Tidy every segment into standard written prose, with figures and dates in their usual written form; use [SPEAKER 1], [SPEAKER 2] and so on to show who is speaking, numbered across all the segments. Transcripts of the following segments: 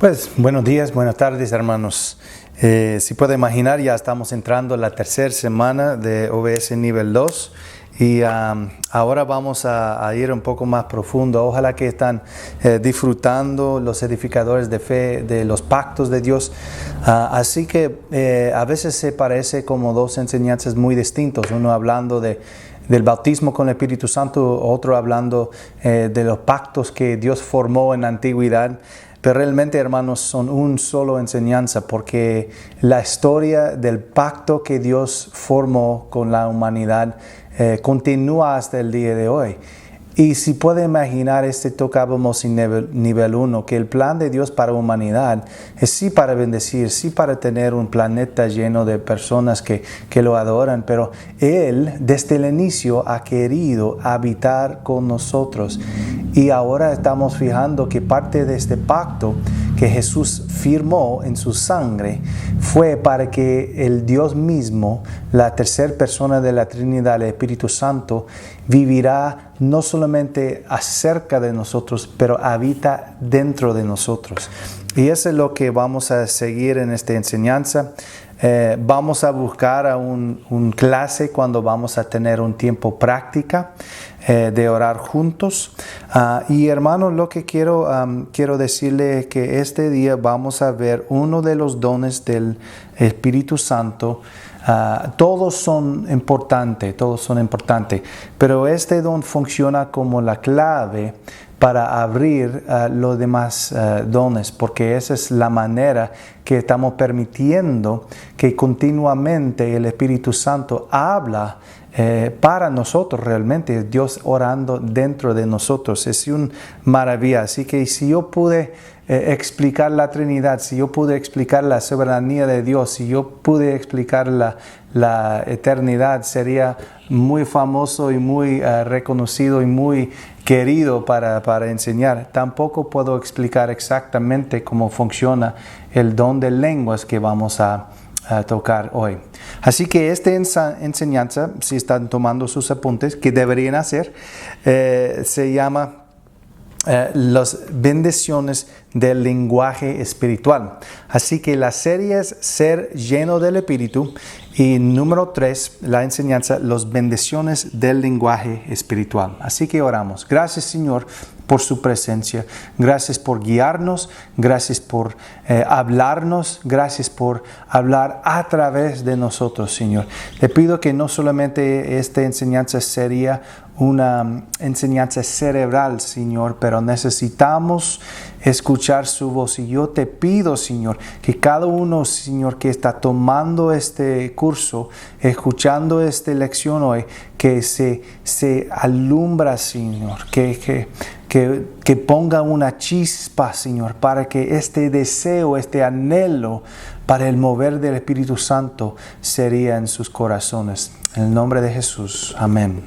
[SPEAKER 1] Pues buenos días, buenas tardes, hermanos. Si puede imaginar, ya estamos entrando en la tercera semana de OBS nivel 2 y ahora vamos a ir un poco más profundo. Ojalá que están disfrutando los edificadores de fe de los pactos de Dios. Así que a veces se parece como dos enseñanzas muy distintas, uno hablando del bautismo con el Espíritu Santo, otro hablando de los pactos que Dios formó en la antigüedad. Pero realmente, hermanos, son un solo enseñanza, porque la historia del pacto que Dios formó con la humanidad continúa hasta el día de hoy. Y si puede imaginar, tocábamos en nivel 1, que el plan de Dios para la humanidad es sí para bendecir, sí para tener un planeta lleno de personas que lo adoran, pero Él desde el inicio ha querido habitar con nosotros. Y ahora estamos fijando que parte de este pacto que Jesús firmó en su sangre fue para que el Dios mismo, la tercera persona de la Trinidad, el Espíritu Santo, vivirá no solamente acerca de nosotros, pero habita dentro de nosotros. Y eso es lo que vamos a seguir en esta enseñanza. Vamos a buscar a un clase cuando vamos a tener un tiempo práctica de orar juntos. Y hermanos, lo que quiero decirle es que este día vamos a ver uno de los dones del Espíritu Santo. Todos son importantes, pero este don funciona como la clave para abrir los demás dones, porque esa es la manera que estamos permitiendo que continuamente el Espíritu Santo habla para nosotros. Realmente Dios orando dentro de nosotros es una maravilla. Así que si yo pude explicar la Trinidad, si yo pude explicar la soberanía de Dios, si yo pude explicar la eternidad, sería muy famoso y muy reconocido y muy querido para enseñar. Tampoco puedo explicar exactamente cómo funciona el don de lenguas que vamos a tocar hoy. Así que esta enseñanza, si están tomando sus apuntes, que deberían hacer, se llama las bendiciones del lenguaje espiritual. Así que la serie es Ser lleno del Espíritu, y número 3, la enseñanza, las bendiciones del lenguaje espiritual. Así que oramos. Gracias, Señor, por su presencia. Gracias por guiarnos. Gracias por hablarnos. Gracias por hablar a través de nosotros, Señor. Te pido que no solamente esta enseñanza sería una enseñanza cerebral, Señor, pero necesitamos escuchar su voz. Y yo te pido, Señor, que cada uno, Señor, que está tomando este curso, escuchando esta lección hoy, que se alumbra, Señor, que ponga una chispa, Señor, para que este deseo, este anhelo para el mover del Espíritu Santo sería en sus corazones. En el nombre de Jesús. Amén.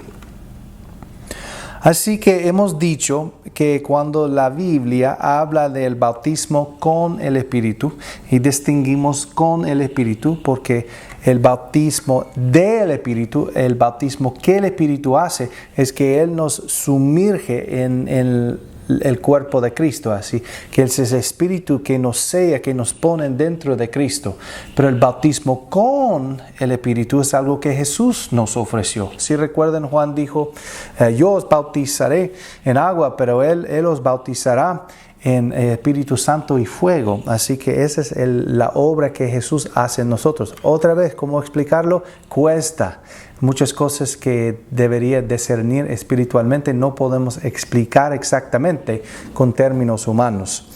[SPEAKER 1] Así que hemos dicho que cuando la Biblia habla del bautismo con el Espíritu, y distinguimos con el Espíritu porque el bautismo del Espíritu, el bautismo que el Espíritu hace, es que Él nos sumerge en el cuerpo de Cristo, así que es ese Espíritu que nos sella, que nos pone dentro de Cristo. Pero el bautismo con el Espíritu es algo que Jesús nos ofreció. Si recuerdan, Juan dijo, yo os bautizaré en agua, pero Él os bautizará en Espíritu Santo y fuego. Así que esa es la obra que Jesús hace en nosotros. Otra vez, ¿cómo explicarlo? Cuesta. Muchas cosas que debería discernir espiritualmente no podemos explicar exactamente con términos humanos.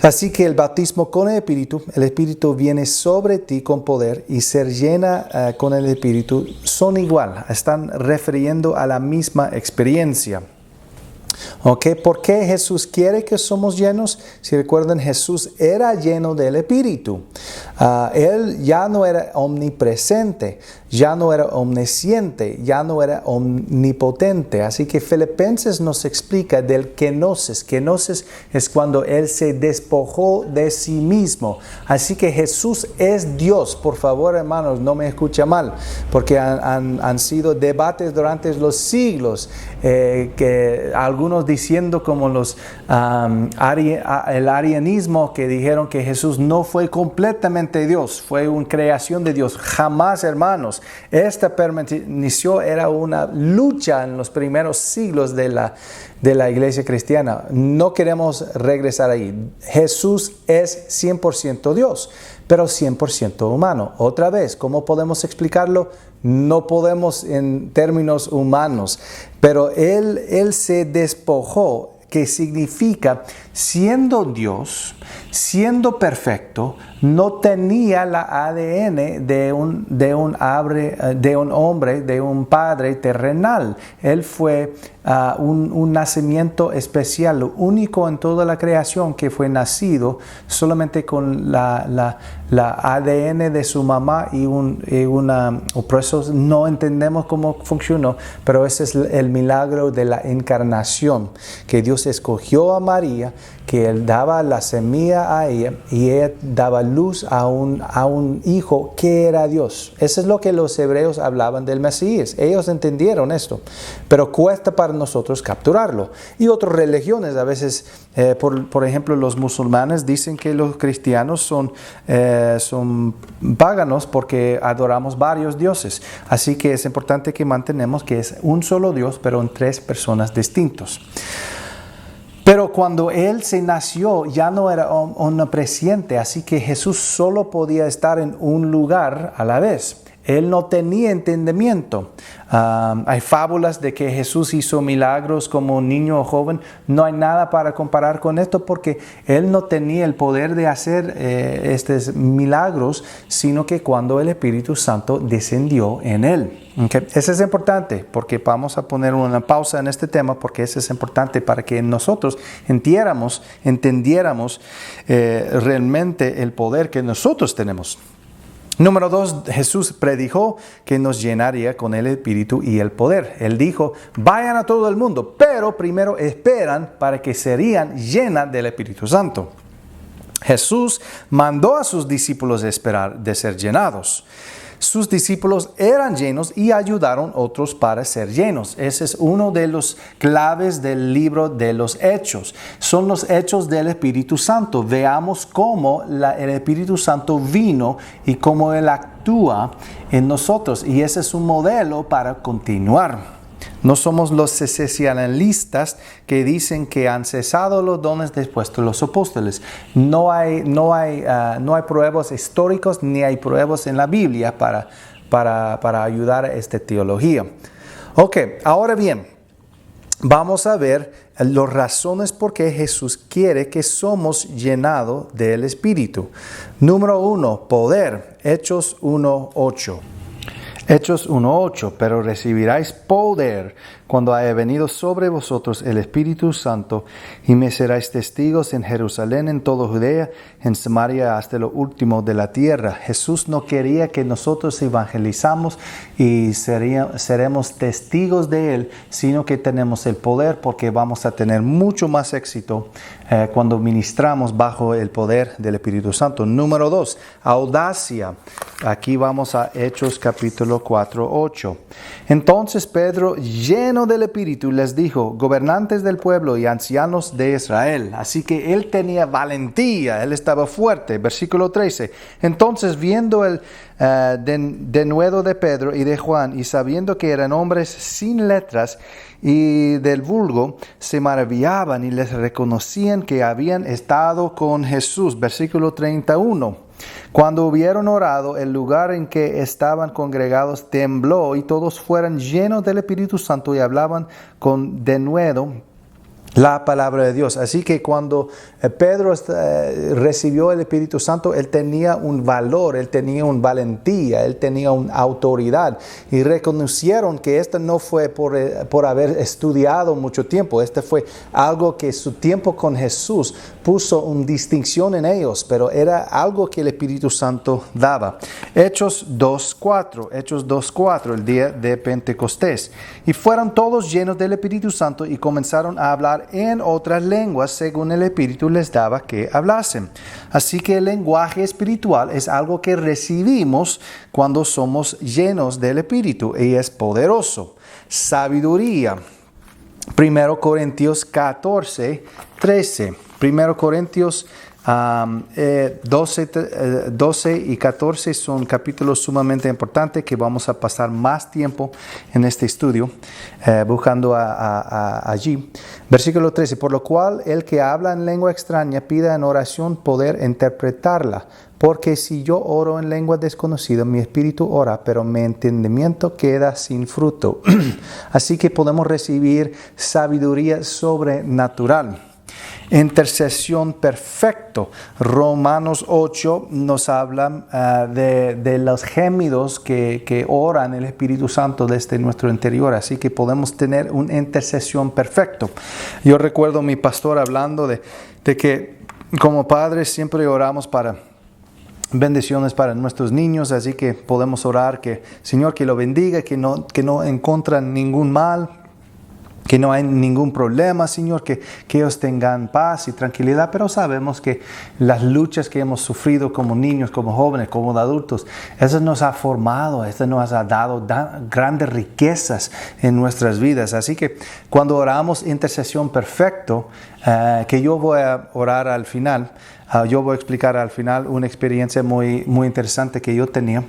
[SPEAKER 1] Así que el bautismo con el Espíritu viene sobre ti con poder, y ser llena con el Espíritu son igual, están refiriendo a la misma experiencia. Okay. ¿Por qué Jesús quiere que somos llenos? Si recuerdan, Jesús era lleno del Espíritu. Él ya no era omnipresente, ya no era omnisciente, ya no era omnipotente. Así que Filipenses nos explica del kenosis. Kenosis es cuando Él se despojó de sí mismo. Así que Jesús es Dios. Por favor, hermanos, no me escucha mal, porque han sido debates durante los siglos que algunos diciendo como el arianismo que dijeron que Jesús no fue completamente Dios, fue una creación de Dios. Jamás, hermanos. Esta permaneció, era una lucha en los primeros siglos de la iglesia cristiana. No queremos regresar ahí. Jesús es 100% Dios, pero 100% humano. Otra vez, ¿cómo podemos explicarlo? No podemos en términos humanos, pero Él se despojó, que significa siendo Dios, siendo perfecto, no tenía la ADN de un hombre, de un padre terrenal. Él fue un nacimiento especial, lo único en toda la creación que fue nacido solamente con la ADN de su mamá por eso no entendemos cómo funcionó, pero ese es el milagro de la encarnación, que Dios escogió a María, que Él daba la semilla a ella y ella daba luz a un hijo que era Dios. Eso es lo que los hebreos hablaban del Mesías. Ellos entendieron esto, pero cuesta para nosotros capturarlo. Y otras religiones, a veces, por ejemplo, los musulmanes dicen que los cristianos son paganos porque adoramos varios dioses. Así que es importante que mantenemos que es un solo Dios, pero en tres personas distintos. Pero cuando Él se nació, ya no era omnipresente, así que Jesús solo podía estar en un lugar a la vez. Él no tenía entendimiento. Hay fábulas de que Jesús hizo milagros como un niño o joven. No hay nada para comparar con esto porque Él no tenía el poder de hacer estos milagros, sino que cuando el Espíritu Santo descendió en Él. Okay. Eso es importante porque vamos a poner una pausa en este tema porque eso es importante para que nosotros entendiéramos realmente el poder que nosotros tenemos. Número 2, Jesús predijo que nos llenaría con el Espíritu y el poder. Él dijo, vayan a todo el mundo, pero primero esperan para que serían llenas del Espíritu Santo. Jesús mandó a sus discípulos esperar de ser llenados. Sus discípulos eran llenos y ayudaron a otros para ser llenos. Ese es uno de los claves del libro de los Hechos. Son los hechos del Espíritu Santo. Veamos cómo el Espíritu Santo vino y cómo Él actúa en nosotros. Y ese es un modelo para continuar. No somos los cesacionalistas que dicen que han cesado los dones después de los apóstoles. No hay pruebas históricas ni hay pruebas en la Biblia para ayudar a esta teología. Ok, ahora bien, vamos a ver las razones por qué Jesús quiere que somos llenados del Espíritu. Número 1, poder. Hechos 1:8. Hechos 1:8, pero recibiráis poder cuando haya venido sobre vosotros el Espíritu Santo y me seráis testigos en Jerusalén, en toda Judea, en Samaria, hasta lo último de la tierra. Jesús no quería que nosotros evangelizamos y seremos testigos de Él, sino que tenemos el poder porque vamos a tener mucho más éxito cuando ministramos bajo el poder del Espíritu Santo. Número 2, audacia. Aquí vamos a Hechos capítulo 4:8. Entonces Pedro, lleno del Espíritu, les dijo, gobernantes del pueblo y ancianos de Israel. Así que él tenía valentía, él estaba fuerte. Versículo 13. Entonces, viendo el denuedo de Pedro y de Juan, y sabiendo que eran hombres sin letras y del vulgo, se maravillaban y les reconocían que habían estado con Jesús. Versículo 31. Cuando hubieron orado, el lugar en que estaban congregados tembló y todos fueron llenos del Espíritu Santo y hablaban con denuedo la palabra de Dios. Así que cuando Pedro recibió el Espíritu Santo, él tenía un valor, él tenía una valentía, él tenía una autoridad. Y reconocieron que esto no fue por haber estudiado mucho tiempo. Este fue algo que su tiempo con Jesús puso una distinción en ellos, pero era algo que el Espíritu Santo daba. Hechos 2:4, el día de Pentecostés. Y fueron todos llenos del Espíritu Santo y comenzaron a hablar en otras lenguas según el Espíritu les daba que hablasen. Así que el lenguaje espiritual es algo que recibimos cuando somos llenos del Espíritu y es poderoso. Sabiduría. 1 Corintios 14, 13. 1 Corintios 12 y 14 son capítulos sumamente importantes que vamos a pasar más tiempo en este estudio buscando allí. Versículo 13, por lo cual el que habla en lengua extraña pida en oración poder interpretarla. Porque si yo oro en lengua desconocida, mi espíritu ora, pero mi entendimiento queda sin fruto. Así que podemos recibir sabiduría sobrenatural. Intercesión perfecto. Romanos 8 nos habla de los gemidos que oran el Espíritu Santo desde nuestro interior. Así que podemos tener una intercesión perfecta. Yo recuerdo a mi pastor hablando de que como padres siempre oramos para bendiciones para nuestros niños, así que podemos orar que Señor que lo bendiga, que no encuentran ningún mal, que no hay ningún problema, Señor, que ellos tengan paz y tranquilidad, pero sabemos que las luchas que hemos sufrido como niños, como jóvenes, como adultos, eso nos ha formado, eso nos ha dado grandes riquezas en nuestras vidas. Así que cuando oramos intercesión perfecto, que yo voy a orar al final, yo voy a explicar al final una experiencia muy interesante que yo tenía.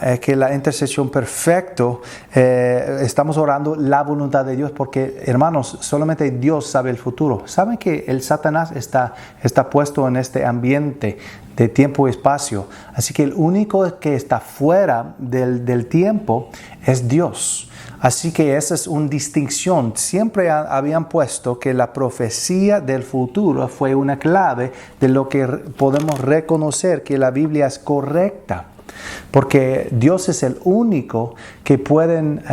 [SPEAKER 1] Es que la intercesión perfecto, estamos orando la voluntad de Dios porque, hermanos, solamente Dios sabe el futuro. ¿Saben que el Satanás está puesto en este ambiente de tiempo y espacio? Así que el único que está fuera del tiempo es Dios. Así que esa es una distinción. Siempre habían puesto que la profecía del futuro fue una clave de lo que podemos reconocer que la Biblia es correcta. Porque Dios es el único que pueden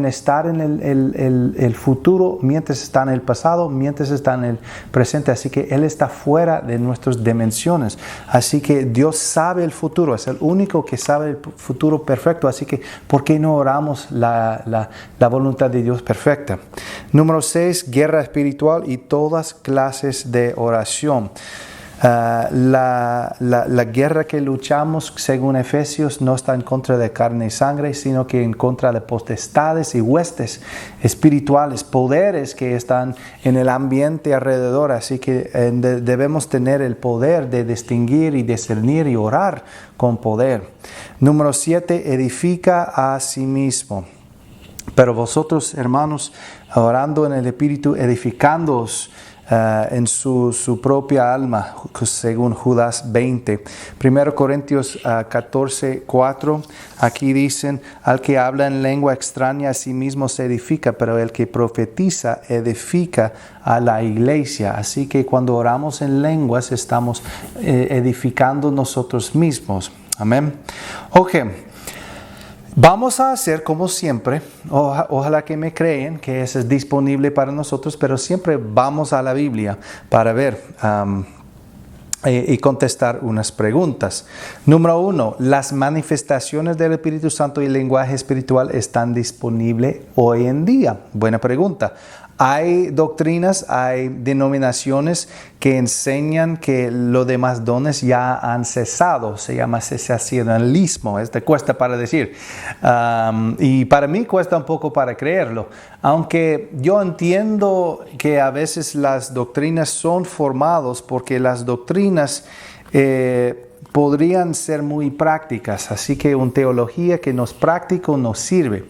[SPEAKER 1] estar en el futuro mientras está en el pasado, mientras está en el presente. Así que Él está fuera de nuestras dimensiones. Así que Dios sabe el futuro, es el único que sabe el futuro perfecto. Así que, ¿por qué no oramos la voluntad de Dios perfecta? Número 6, guerra espiritual y todas clases de oración. La guerra que luchamos, según Efesios, no está en contra de carne y sangre, sino que en contra de potestades y huestes espirituales, poderes que están en el ambiente alrededor. Así que debemos tener el poder de distinguir y discernir y orar con poder. Número 7, edifica a sí mismo. Pero vosotros, hermanos, orando en el Espíritu, edificándoos en su propia alma, según Judas 20. 1 Corintios 14, 4, aquí dicen, al que habla en lengua extraña a sí mismo se edifica, pero el que profetiza edifica a la iglesia. Así que cuando oramos en lenguas estamos edificando nosotros mismos. Amén. Ok. Vamos a hacer como siempre, ojalá que me creen que eso es disponible para nosotros, pero siempre vamos a la Biblia para ver y contestar unas preguntas. Número 1, ¿las manifestaciones del Espíritu Santo y el lenguaje espiritual están disponibles hoy en día? Buena pregunta. Hay doctrinas, hay denominaciones que enseñan que los demás dones ya han cesado. Se llama cesacionalismo. Cuesta para decir. Y para mí cuesta un poco para creerlo. Aunque yo entiendo que a veces las doctrinas son formadas porque las doctrinas podrían ser muy prácticas, así que una teología que no es práctico nos sirve.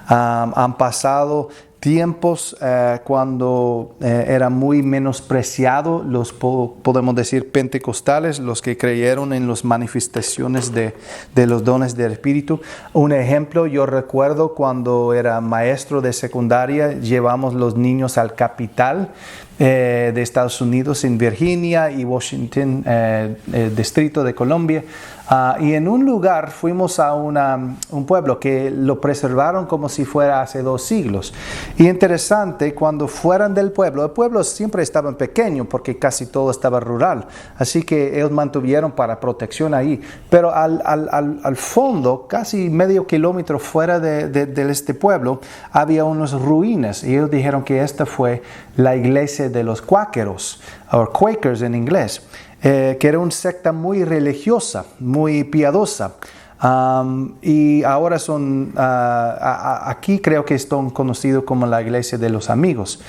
[SPEAKER 1] Han pasado tiempos cuando era muy menospreciado los, podemos decir, pentecostales, los que creyeron en las manifestaciones de los dones del Espíritu. Un ejemplo, yo recuerdo cuando era maestro de secundaria, llevamos los niños al capital de Estados Unidos, en Virginia y Washington, distrito de Colombia. Y en un lugar fuimos a un pueblo que lo preservaron como si fuera hace 2 siglos. Y interesante, cuando fueran del pueblo, el pueblo siempre estaba pequeño porque casi todo estaba rural. Así que ellos mantuvieron para protección ahí. Pero al fondo, casi medio kilómetro fuera de este pueblo, había unas ruinas. Y ellos dijeron que esta fue la iglesia de los cuáqueros, o Quakers en inglés. Que era una secta muy religiosa, muy piadosa. Y ahora son, aquí creo que están conocidos como la iglesia de los amigos.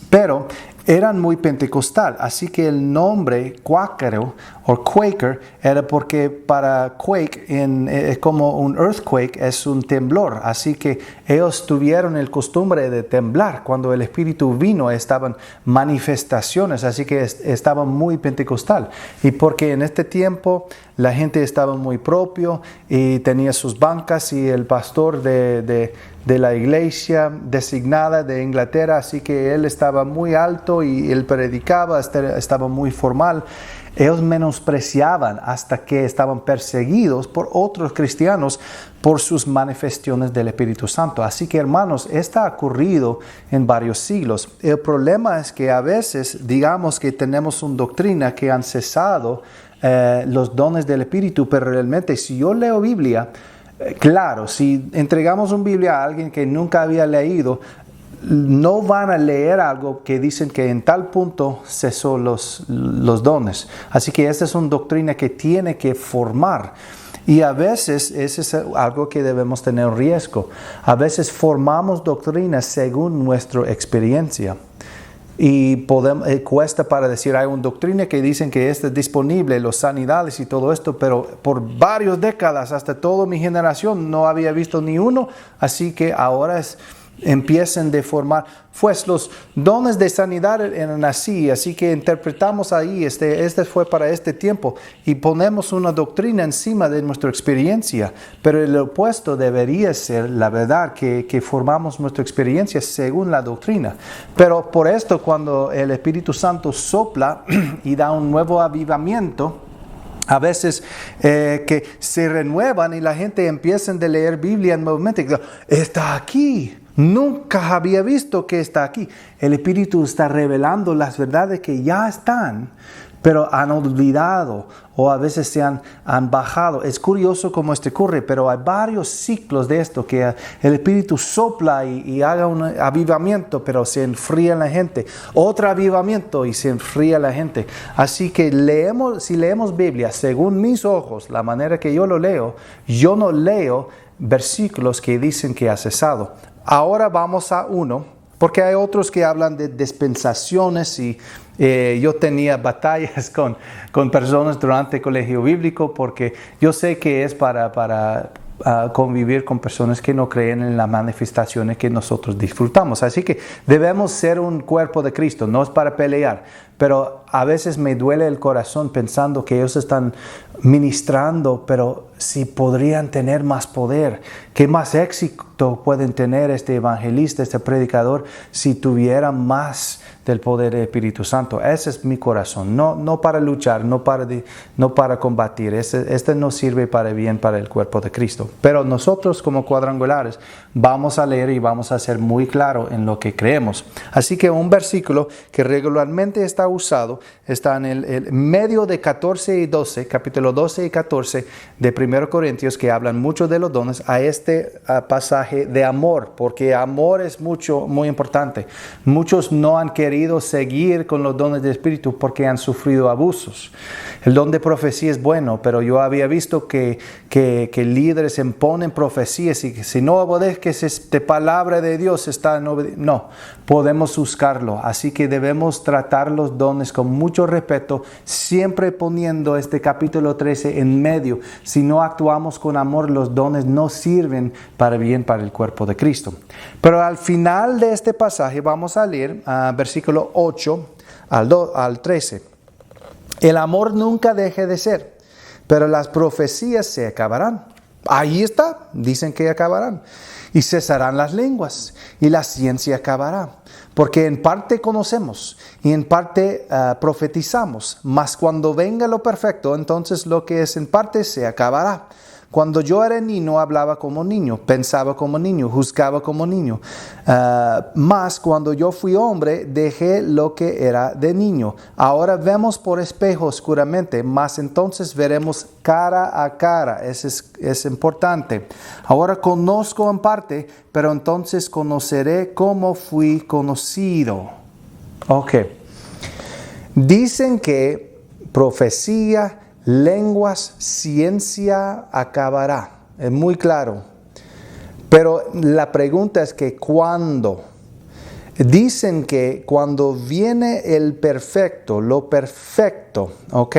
[SPEAKER 1] Pero eran muy pentecostal, así que el nombre cuáquero o Quaker era porque para quake es como un earthquake, es un temblor, así que ellos tuvieron el costumbre de temblar cuando el Espíritu vino, estaban manifestaciones, así que estaban muy pentecostal. Y porque en este tiempo la gente estaba muy propio y tenía sus bancas y el pastor de la iglesia designada de Inglaterra, así que él estaba muy alto y él predicaba, estaba muy formal. Ellos menospreciaban hasta que estaban perseguidos por otros cristianos por sus manifestaciones del Espíritu Santo. Así que, hermanos, esto ha ocurrido en varios siglos. El problema es que a veces, digamos que tenemos una doctrina que han cesado los dones del Espíritu, pero realmente si yo leo Biblia, claro, si entregamos una Biblia a alguien que nunca había leído, no van a leer algo que dicen que en tal punto cesó los dones. Así que esta es una doctrina que tiene que formar. Y a veces eso es algo que debemos tener riesgo. A veces formamos doctrinas según nuestra experiencia. Y cuesta para decir, hay una doctrina que dicen que es disponible, los sanidades y todo esto, pero por varias décadas, hasta toda mi generación, no había visto ni uno, así que ahora empiezan a formar, pues los dones de sanidad eran así que interpretamos ahí, este fue para este tiempo, y ponemos una doctrina encima de nuestra experiencia, pero el opuesto debería ser la verdad, que formamos nuestra experiencia según la doctrina. Pero por esto, cuando el Espíritu Santo sopla y da un nuevo avivamiento, a veces que se renuevan y la gente empieza a leer Biblia nuevamente y dice, está aquí. Nunca había visto que está aquí. El Espíritu está revelando las verdades que ya están, pero han olvidado o a veces se han bajado. Es curioso cómo esto ocurre, pero hay varios ciclos de esto, que el Espíritu sopla y haga un avivamiento, pero se enfría la gente. Otro avivamiento y se enfría la gente. Así que si leemos Biblia según mis ojos, la manera que yo lo leo, yo no leo versículos que dicen que ha cesado. Ahora vamos a uno, porque hay otros que hablan de dispensaciones y yo tenía batallas con personas durante el colegio bíblico porque yo sé que es para convivir con personas que no creen en las manifestaciones que nosotros disfrutamos. Así que debemos ser un cuerpo de Cristo, no es para pelear, pero a veces me duele el corazón pensando que ellos están ministrando, pero si podrían tener más poder, ¿qué más éxito pueden tener este evangelista, este predicador, si tuvieran más del poder del Espíritu Santo? Ese es mi corazón, no para luchar, no para combatir. Este no sirve para bien para el cuerpo de Cristo. Pero nosotros como cuadrangulares vamos a leer y vamos a ser muy claros en lo que creemos. Así que un versículo que regularmente está usado está en el medio de 14 y 12, capítulo 12 y 14 de 1 Corintios, que hablan mucho de los dones, a este pasaje de amor, porque amor es muy importante. Muchos no han querido seguir con los dones del Espíritu porque han sufrido abusos. El don de profecía es bueno, pero yo había visto que líderes imponen profecías y que si no obedeces esta palabra de Dios, no, podemos buscarlo. Así que debemos tratar los dones con mucho respeto, siempre poniendo este capítulo 13 en medio. Si no actuamos con amor, los dones no sirven para bien para el cuerpo de Cristo. Pero al final de este pasaje vamos a leer versículo 8 al 13. El amor nunca deje de ser, pero las profecías se acabarán. Ahí está, dicen que acabarán. Y cesarán las lenguas y la ciencia acabará. Porque en parte conocemos y en parte profetizamos. Mas cuando venga lo perfecto, entonces lo que es en parte se acabará. Cuando yo era niño, hablaba como niño, pensaba como niño, juzgaba como niño. Mas cuando yo fui hombre, dejé lo que era de niño. Ahora vemos por espejo oscuramente, mas entonces veremos cara a cara. Eso es importante. Ahora conozco en parte, pero entonces conoceré como fui conocido. Ok. Dicen que profecía, lenguas, ciencia acabará. Es muy claro. Pero la pregunta es que ¿cuándo? Dicen que cuando viene el perfecto, lo perfecto, ¿ok?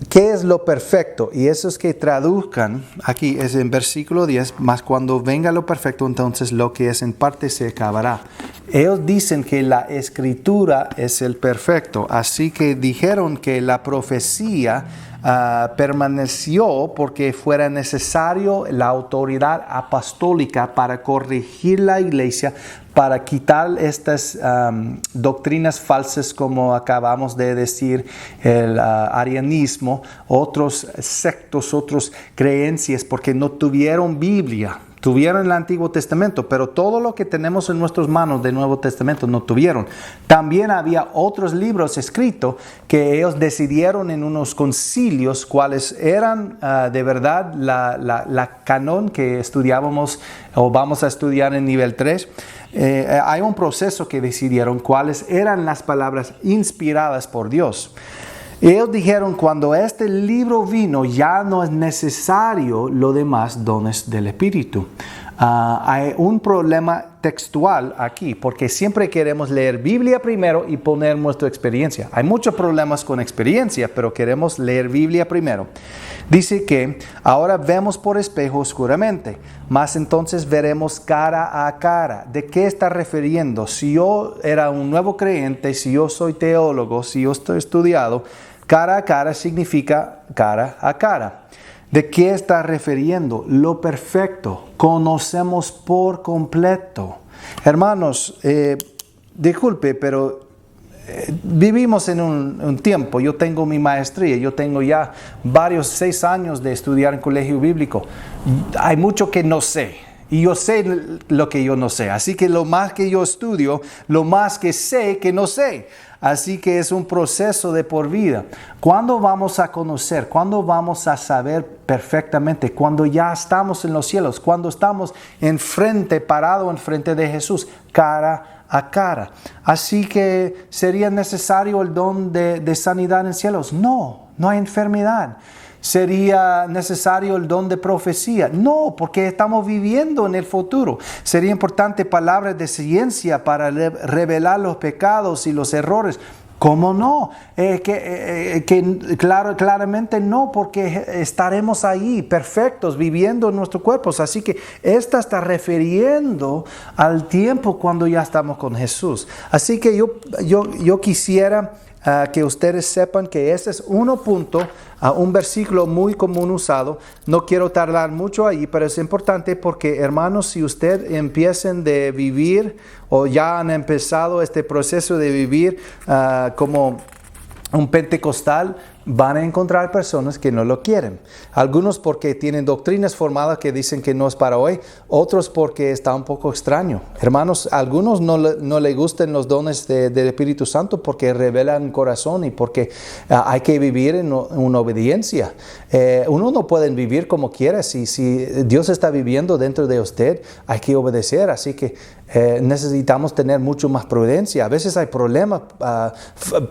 [SPEAKER 1] ¿Qué es lo perfecto? Y eso es que traduzcan, aquí es en versículo 10, más cuando venga lo perfecto, entonces lo que es en parte se acabará. Ellos dicen que la escritura es el perfecto, así que dijeron que la profecía permaneció porque fuera necesario la autoridad apostólica para corregir la iglesia, para quitar estas doctrinas falsas como acabamos de decir, el arianismo, otros sectos, otras creencias, porque no tuvieron Biblia. Tuvieron el Antiguo Testamento, pero todo lo que tenemos en nuestras manos del Nuevo Testamento no tuvieron. También había otros libros escritos que ellos decidieron en unos concilios cuáles eran de verdad la canon que estudiábamos o vamos a estudiar en nivel 3. Hay un proceso que decidieron cuáles eran las palabras inspiradas por Dios. Ellos dijeron, cuando este libro vino, ya no es necesario los demás dones del Espíritu. Hay un problema textual aquí, porque siempre queremos leer Biblia primero y poner nuestra experiencia. Hay muchos problemas con experiencia, pero queremos leer Biblia primero. Dice que ahora vemos por espejo oscuramente, mas entonces veremos cara a cara. ¿De qué está refiriendo? Si yo era un nuevo creyente, si yo soy teólogo, si yo estoy estudiado, cara a cara significa cara a cara. ¿De qué está refiriendo? Lo perfecto. Conocemos por completo. Hermanos, disculpe, pero vivimos en un tiempo. Yo tengo mi maestría. Yo tengo ya 6 años de estudiar en colegio bíblico. Hay mucho que no sé. Y yo sé lo que yo no sé. Así que lo más que yo estudio, lo más que sé que no sé. Así que es un proceso de por vida. ¿Cuándo vamos a conocer? ¿Cuándo vamos a saber perfectamente? Cuando ya estamos en los cielos. Cuando estamos parado enfrente de Jesús, cara a cara. Así que ¿sería necesario el don de sanidad en cielos? No hay enfermedad. ¿Sería necesario el don de profecía? No, porque estamos viviendo en el futuro. ¿Sería importante palabras de ciencia para revelar los pecados y los errores? ¿Cómo no? Claramente no, porque estaremos ahí perfectos, viviendo en nuestros cuerpos. Así que esta está refiriendo al tiempo cuando ya estamos con Jesús. Así que yo quisiera que ustedes sepan que ese es un versículo muy común usado. No quiero tardar mucho ahí, pero es importante porque, hermanos, si ustedes empiezan de vivir o ya han empezado este proceso de vivir como un pentecostal, van a encontrar personas que no lo quieren. Algunos porque tienen doctrinas formadas que dicen que no es para hoy, otros porque está un poco extraño. Hermanos, algunos no le gustan los dones del Espíritu Santo porque revelan un corazón y porque hay que vivir en una obediencia. Uno no puede vivir como quiera. Si Dios está viviendo dentro de usted, hay que obedecer. Así que necesitamos tener mucho más prudencia. A veces hay problemas,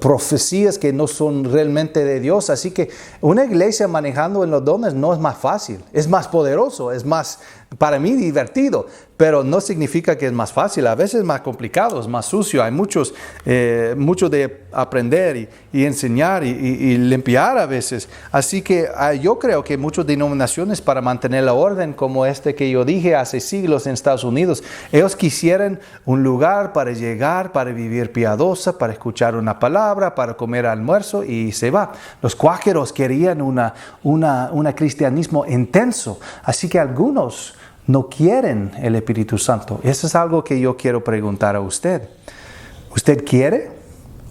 [SPEAKER 1] profecías que no son realmente de Dios. Así que una iglesia manejando en los dones no es más fácil, es más poderoso, es más, para mí, divertido, pero no significa que es más fácil. A veces es más complicado, es más sucio. Hay mucho de aprender y enseñar y limpiar a veces. Así que yo creo que muchas denominaciones, para mantener la orden como que yo dije hace siglos en Estados Unidos, ellos quisieran un lugar para llegar, para vivir piadosa, para escuchar una palabra, para comer almuerzo y se va. Los cuáqueros querían un cristianismo intenso. Así que algunos no quieren el Espíritu Santo. Eso es algo que yo quiero preguntar a usted. ¿Usted quiere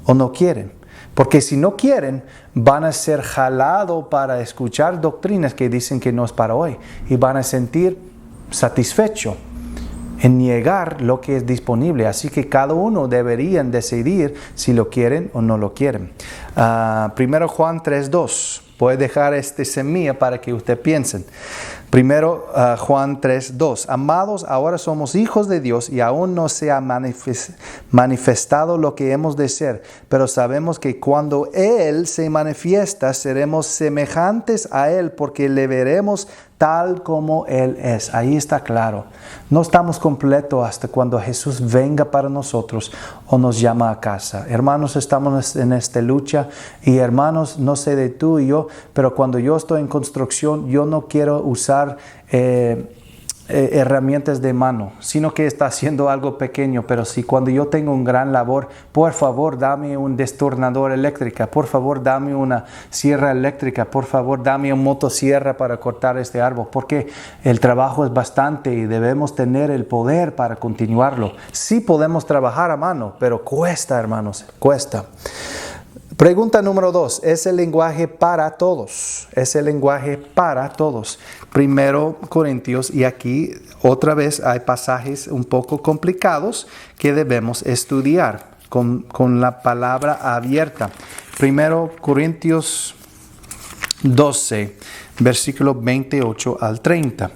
[SPEAKER 1] o no quiere? Porque si no quieren, van a ser jalados para escuchar doctrinas que dicen que no es para hoy. Y van a sentir satisfecho en negar lo que es disponible. Así que cada uno debería decidir si lo quieren o no lo quieren. 1 Juan 3:2. Voy a dejar semilla para que usted piensen. Primero, Juan 3:2. Amados, ahora somos hijos de Dios y aún no se ha manifestado lo que hemos de ser, pero sabemos que cuando Él se manifiesta, seremos semejantes a Él porque le veremos tal como Él es. Ahí está claro. No estamos completos hasta cuando Jesús venga para nosotros o nos llama a casa. Hermanos, estamos en esta lucha y hermanos, no sé de tú y yo, pero cuando yo estoy en construcción, yo no quiero usar herramientas de mano, sino que está haciendo algo pequeño. Pero si cuando yo tengo un gran labor, por favor dame un destornador eléctrica, por favor dame una sierra eléctrica, por favor dame una motosierra para cortar este árbol, porque el trabajo es bastante y debemos tener el poder para continuarlo. Sí podemos trabajar a mano, pero cuesta, hermanos, cuesta. Pregunta número 2. ¿Es el lenguaje para todos? ¿Es el lenguaje para todos? Primero Corintios, y aquí otra vez hay pasajes un poco complicados que debemos estudiar con la palabra abierta. Primero Corintios 12, versículo 28 al 30.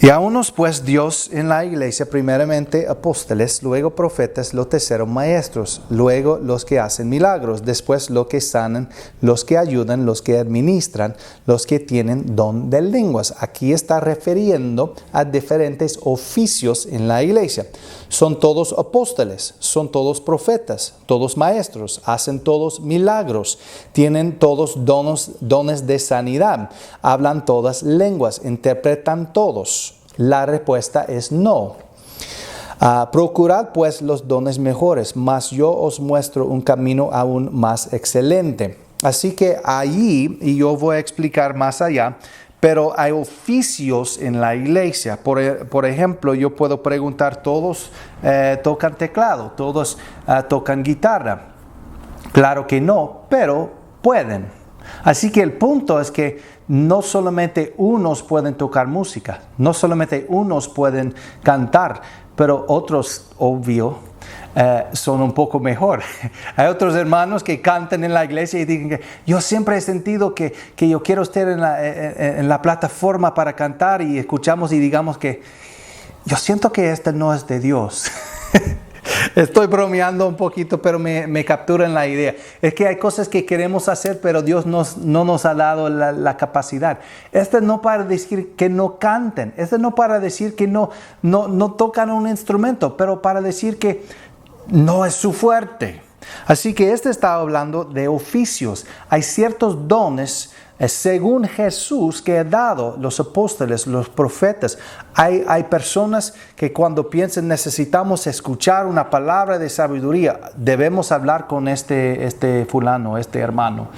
[SPEAKER 1] Y a unos pues Dios en la iglesia, primeramente apóstoles, luego profetas, lo tercero maestros, luego los que hacen milagros, después los que sanan, los que ayudan, los que administran, los que tienen don de lenguas. Aquí está refiriendo a diferentes oficios en la iglesia. Son todos apóstoles, son todos profetas, todos maestros, hacen todos milagros, tienen todos dones de sanidad, hablan todas lenguas, interpretan todos. La respuesta es no. Procurad pues los dones mejores, mas yo os muestro un camino aún más excelente. Así que allí, y yo voy a explicar más allá, pero hay oficios en la iglesia. Por ejemplo, yo puedo preguntar, ¿todos tocan teclado? ¿Todos tocan guitarra? Claro que no, pero pueden. Así que el punto es que no solamente unos pueden tocar música, no solamente unos pueden cantar, pero otros, obvio, son un poco mejor. Hay otros hermanos que cantan en la iglesia y dicen que yo siempre he sentido que yo quiero estar en la plataforma para cantar, y escuchamos y digamos que yo siento que este no es de Dios. Estoy bromeando un poquito, pero me capturan la idea. Es que hay cosas que queremos hacer, pero Dios no nos ha dado la capacidad. No para decir que no canten. No para decir que no tocan un instrumento, pero para decir que no es su fuerte. Así que está hablando de oficios. Hay ciertos dones según Jesús que ha dado los apóstoles, los profetas. Hay personas que cuando piensan necesitamos escuchar una palabra de sabiduría, debemos hablar con este fulano, este hermano.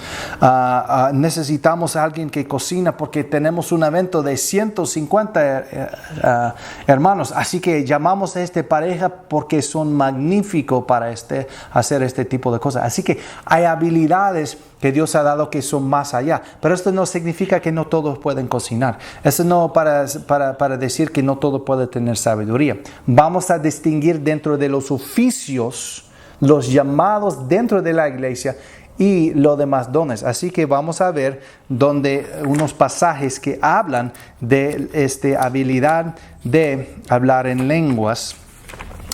[SPEAKER 1] Necesitamos a alguien que cocina porque tenemos un evento de 150 hermanos. Así que llamamos a esta pareja porque son magníficos para hacer este tipo de cosas. Así que hay habilidades que Dios ha dado que son más allá. Pero esto no significa que no todos pueden cocinar. Esto no para decir que no todo puede tener sabiduría. Vamos a distinguir dentro de los oficios, los llamados dentro de la iglesia y los demás dones. Así que vamos a ver unos pasajes que hablan de esta habilidad de hablar en lenguas,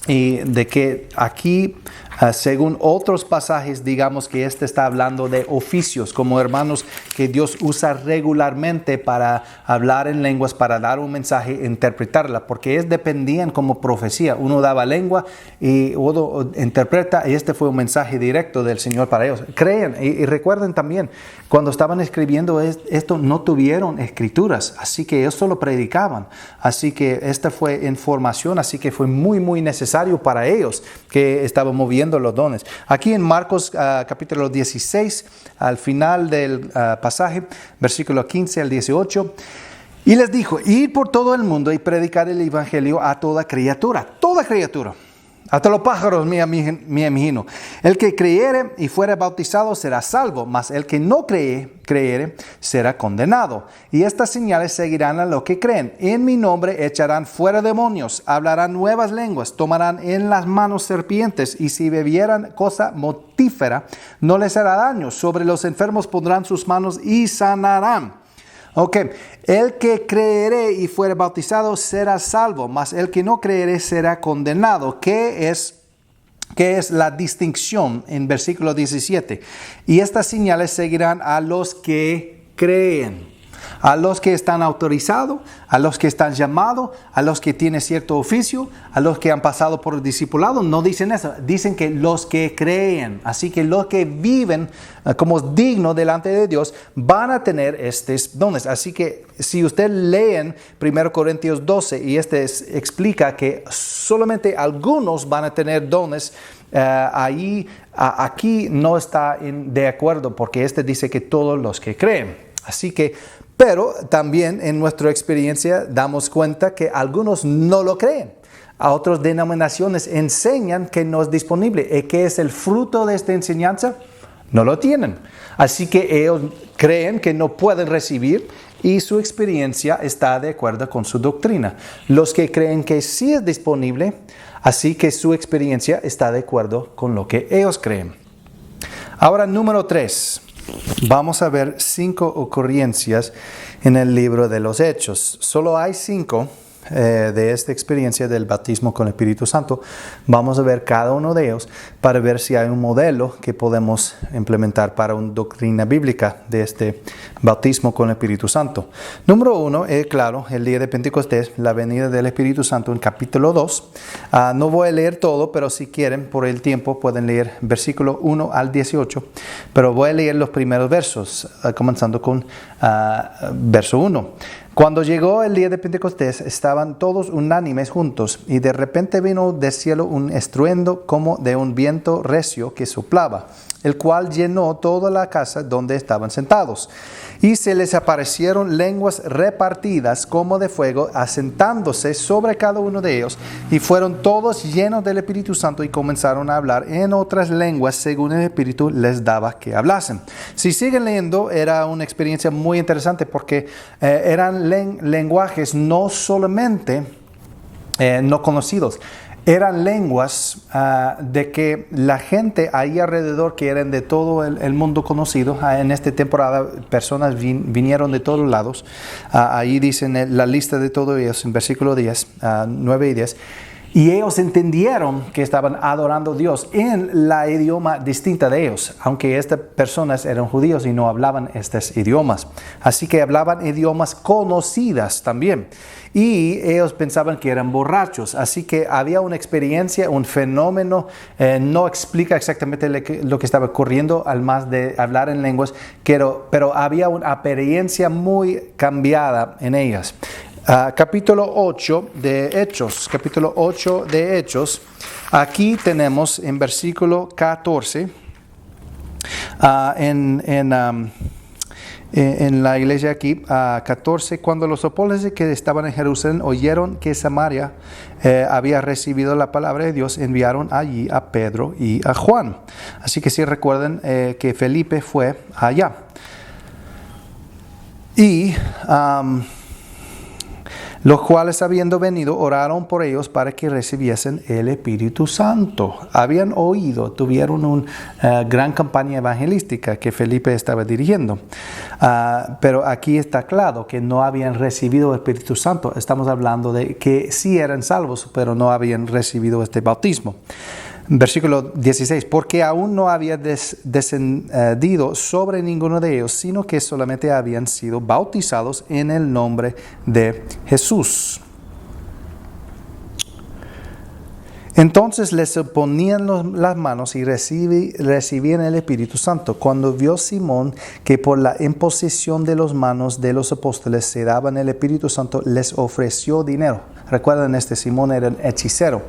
[SPEAKER 1] y de que aquí, según otros pasajes, digamos que está hablando de oficios, como hermanos que Dios usa regularmente para hablar en lenguas, para dar un mensaje, interpretarla, porque dependían como profecía. Uno daba lengua y uno interpreta, y fue un mensaje directo del Señor para ellos. Creen y recuerden también, cuando estaban escribiendo esto, no tuvieron escrituras, así que ellos solo predicaban. Así que esta fue información, así que fue muy, muy necesario para ellos que estaban moviendo los dones. Aquí en Marcos capítulo 16, al final del pasaje, versículo 15 al 18, y les dijo: id por todo el mundo y predicar el evangelio a toda criatura, hasta los pájaros, me imagino. El que creyere y fuere bautizado será salvo, mas el que no creyere será condenado. Y estas señales seguirán a los que creen. En mi nombre echarán fuera demonios, hablarán nuevas lenguas, tomarán en las manos serpientes, y si bebieran cosa mortífera no les hará daño. Sobre los enfermos pondrán sus manos y sanarán. Ok, el que creeré y fuere bautizado será salvo, mas el que no creeré será condenado. ¿Qué es la distinción en versículo 17? Y estas señales seguirán a los que creen. A los que están autorizados, a los que están llamados, a los que tienen cierto oficio, a los que han pasado por el discipulado, no dicen eso, dicen que los que creen. Así que los que viven como dignos delante de Dios van a tener estos dones. Así que si usted leen 1 Corintios 12 y explica que solamente algunos van a tener dones, aquí no está de acuerdo, porque dice que todos los que creen. Así que pero también en nuestra experiencia damos cuenta que algunos no lo creen. A otras denominaciones enseñan que no es disponible. ¿Y qué es el fruto de esta enseñanza? No lo tienen. Así que ellos creen que no pueden recibir y su experiencia está de acuerdo con su doctrina. Los que creen que sí es disponible, así que su experiencia está de acuerdo con lo que ellos creen. Ahora, número 3. Vamos a ver 5 ocurrencias en el libro de los Hechos. Solo hay 5 de esta experiencia del bautismo con el Espíritu Santo. Vamos a ver cada uno de ellos para ver si hay un modelo que podemos implementar para una doctrina bíblica de este bautismo con el Espíritu Santo. Número 1 es, claro, el día de Pentecostés, la venida del Espíritu Santo en capítulo 2. No voy a leer todo, pero si quieren, por el tiempo, pueden leer versículo 1 al 18. Pero voy a leer los primeros versos, comenzando con verso 1. Cuando llegó el día de Pentecostés, estaban todos unánimes juntos, y de repente vino del cielo un estruendo como de un viento recio que soplaba, el cual llenó toda la casa donde estaban sentados. Y se les aparecieron lenguas repartidas como de fuego, asentándose sobre cada uno de ellos, y fueron todos llenos del Espíritu Santo y comenzaron a hablar en otras lenguas según el Espíritu les daba que hablasen. Si siguen leyendo, era una experiencia muy interesante porque eran lenguajes no solamente no conocidos. Eran lenguas de que la gente ahí alrededor, que eran de todo el mundo conocido, en esta temporada personas vinieron de todos lados. Ahí dicen la lista de todos ellos en versículo 10, 9 y 10. Y ellos entendieron que estaban adorando a Dios en la idioma distinta de ellos, aunque estas personas eran judíos y no hablaban estos idiomas. Así que hablaban idiomas conocidas también. Y ellos pensaban que eran borrachos. Así que había una experiencia, un fenómeno, no explica exactamente lo que estaba ocurriendo, al más de hablar en lenguas, pero había una apariencia muy cambiada en ellas. Capítulo 8 de Hechos, aquí tenemos en versículo 14, en la iglesia aquí, 14, cuando los apóstoles que estaban en Jerusalén oyeron que Samaria había recibido la palabra de Dios, enviaron allí a Pedro y a Juan. Así que si recuerdan que Felipe fue allá. Y los cuales, habiendo venido, oraron por ellos para que recibiesen el Espíritu Santo. Habían oído, tuvieron una gran campaña evangelística que Felipe estaba dirigiendo. Pero aquí está claro que no habían recibido el Espíritu Santo. Estamos hablando de que sí eran salvos, pero no habían recibido este bautismo. Versículo 16, porque aún no había descendido sobre ninguno de ellos, sino que solamente habían sido bautizados en el nombre de Jesús. Entonces les ponían las manos y recibían el Espíritu Santo. Cuando vio Simón que por la imposición de las manos de los apóstoles se daban el Espíritu Santo, les ofreció dinero. Recuerden, Simón era un hechicero,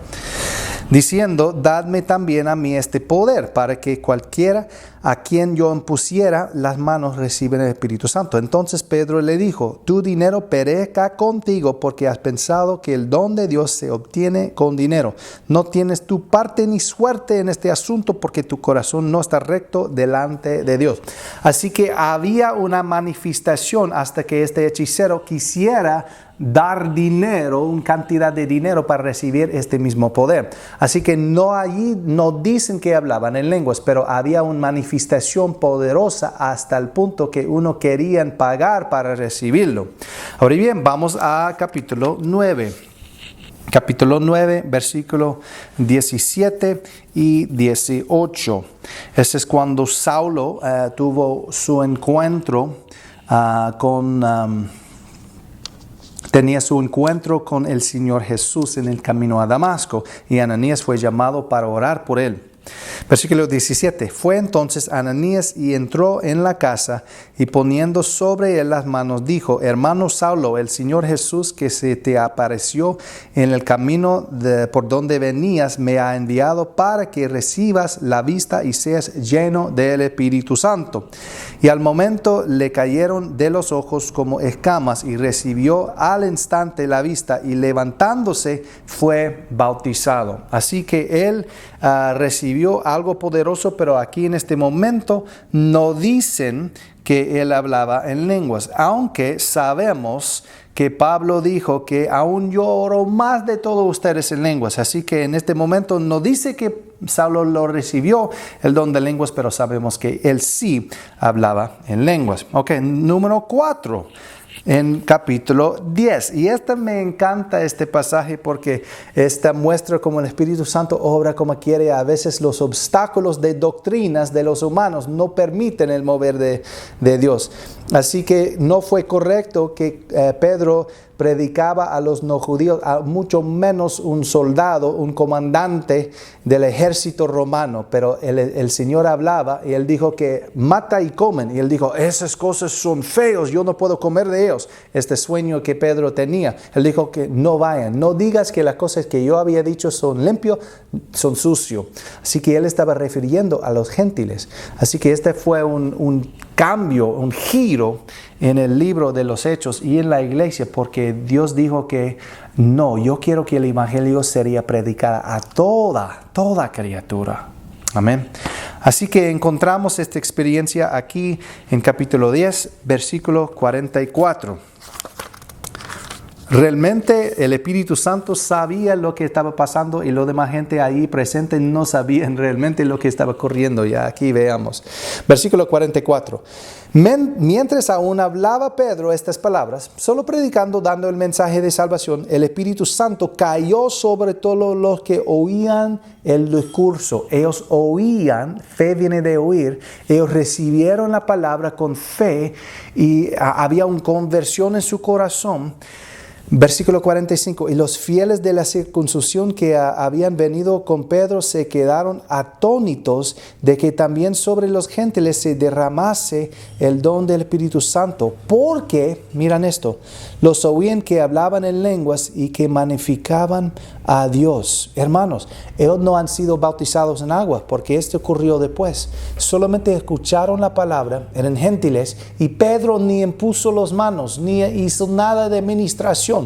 [SPEAKER 1] diciendo: dadme también a mí este poder, para que cualquiera a quien yo impusiera las manos reciba el Espíritu Santo. Entonces Pedro le dijo: tu dinero perezca contigo, porque has pensado que el don de Dios se obtiene con dinero. No tienes tu parte ni suerte en este asunto, porque tu corazón no está recto delante de Dios. Así que había una manifestación hasta que este hechicero quisiera dar dinero, una cantidad de dinero para recibir este mismo poder. Así que allí no dicen que hablaban en lenguas, pero había una manifestación poderosa hasta el punto que uno quería pagar para recibirlo. Ahora bien, vamos a capítulo 9. Capítulo 9, versículo 17 y 18. Este es cuando Saulo tuvo su encuentro tenía su encuentro con el Señor Jesús en el camino a Damasco, y Ananías fue llamado para orar por él. Versículo 17. Fue entonces Ananías y entró en la casa, y poniendo sobre él las manos dijo: Hermano Saulo, el Señor Jesús que se te apareció en el camino por donde venías me ha enviado para que recibas la vista y seas lleno del Espíritu Santo. Y al momento le cayeron de los ojos como escamas, y recibió al instante la vista, y levantándose fue bautizado. Así que él recibió algo poderoso, pero aquí en este momento no dicen que él hablaba en lenguas, aunque sabemos que Pablo dijo que aún yo oro más de todos ustedes en lenguas. Así que en este momento no dice que Saulo lo recibió el don de lenguas, pero sabemos que él sí hablaba en lenguas. Ok, número 4. En capítulo 10. Y me encanta este pasaje porque esta muestra cómo el Espíritu Santo obra como quiere. A veces los obstáculos de doctrinas de los humanos no permiten el mover de Dios. Así que no fue correcto que Pedro predicaba a los no judíos, a mucho menos un soldado, un comandante del ejército romano. Pero el Señor hablaba y él dijo que mata y comen. Y él dijo, esas cosas son feos, yo no puedo comer de ellos. Este sueño que Pedro tenía. Él dijo que no vayan, no digas que las cosas que yo había dicho son limpios, son sucios. Así que él estaba refiriendo a los gentiles. Así que este fue un cambio, un giro en el libro de los Hechos y en la iglesia, porque Dios dijo que no, yo quiero que el evangelio sería predicado a toda criatura. Amén. Así que encontramos esta experiencia aquí en capítulo 10, versículo 44. Realmente el Espíritu Santo sabía lo que estaba pasando y la demás gente ahí presente no sabían realmente lo que estaba ocurriendo. Ya aquí veamos. Versículo 44. Mientras aún hablaba Pedro estas palabras, solo predicando, dando el mensaje de salvación, el Espíritu Santo cayó sobre todos los que oían el discurso. Ellos oían, fe viene de oír, ellos recibieron la palabra con fe y había una conversión en su corazón. Versículo 45. Y los fieles de la circuncisión que habían venido con Pedro se quedaron atónitos de que también sobre los gentiles se derramase el don del Espíritu Santo, porque, miran esto, los oían que hablaban en lenguas y que magnificaban a Dios. Hermanos, ellos no han sido bautizados en agua, porque esto ocurrió después. Solamente escucharon la palabra, eran gentiles, y Pedro ni impuso las manos, ni hizo nada de administración.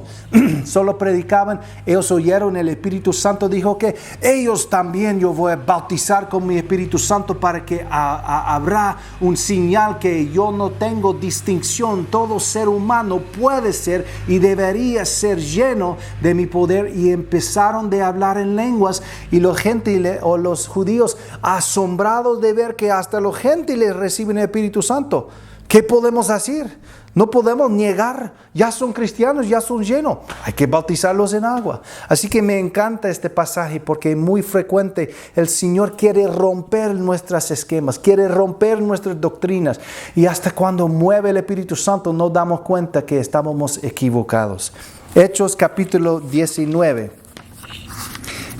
[SPEAKER 1] Solo predicaban, ellos oyeron, el Espíritu Santo dijo que ellos también yo voy a bautizar con mi Espíritu Santo para que habrá un señal que yo no tengo distinción. Todo ser humano puede ser y debería ser lleno de mi poder. Y empezaron de hablar en lenguas, y los gentiles o los judíos asombrados de ver que hasta los gentiles reciben el Espíritu Santo. ¿Qué podemos hacer? No podemos negar, ya son cristianos, ya son llenos. Hay que bautizarlos en agua. Así que me encanta este pasaje porque es muy frecuente. El Señor quiere romper nuestros esquemas, quiere romper nuestras doctrinas. Y hasta cuando mueve el Espíritu Santo nos damos cuenta que estábamos equivocados. Hechos capítulo 19.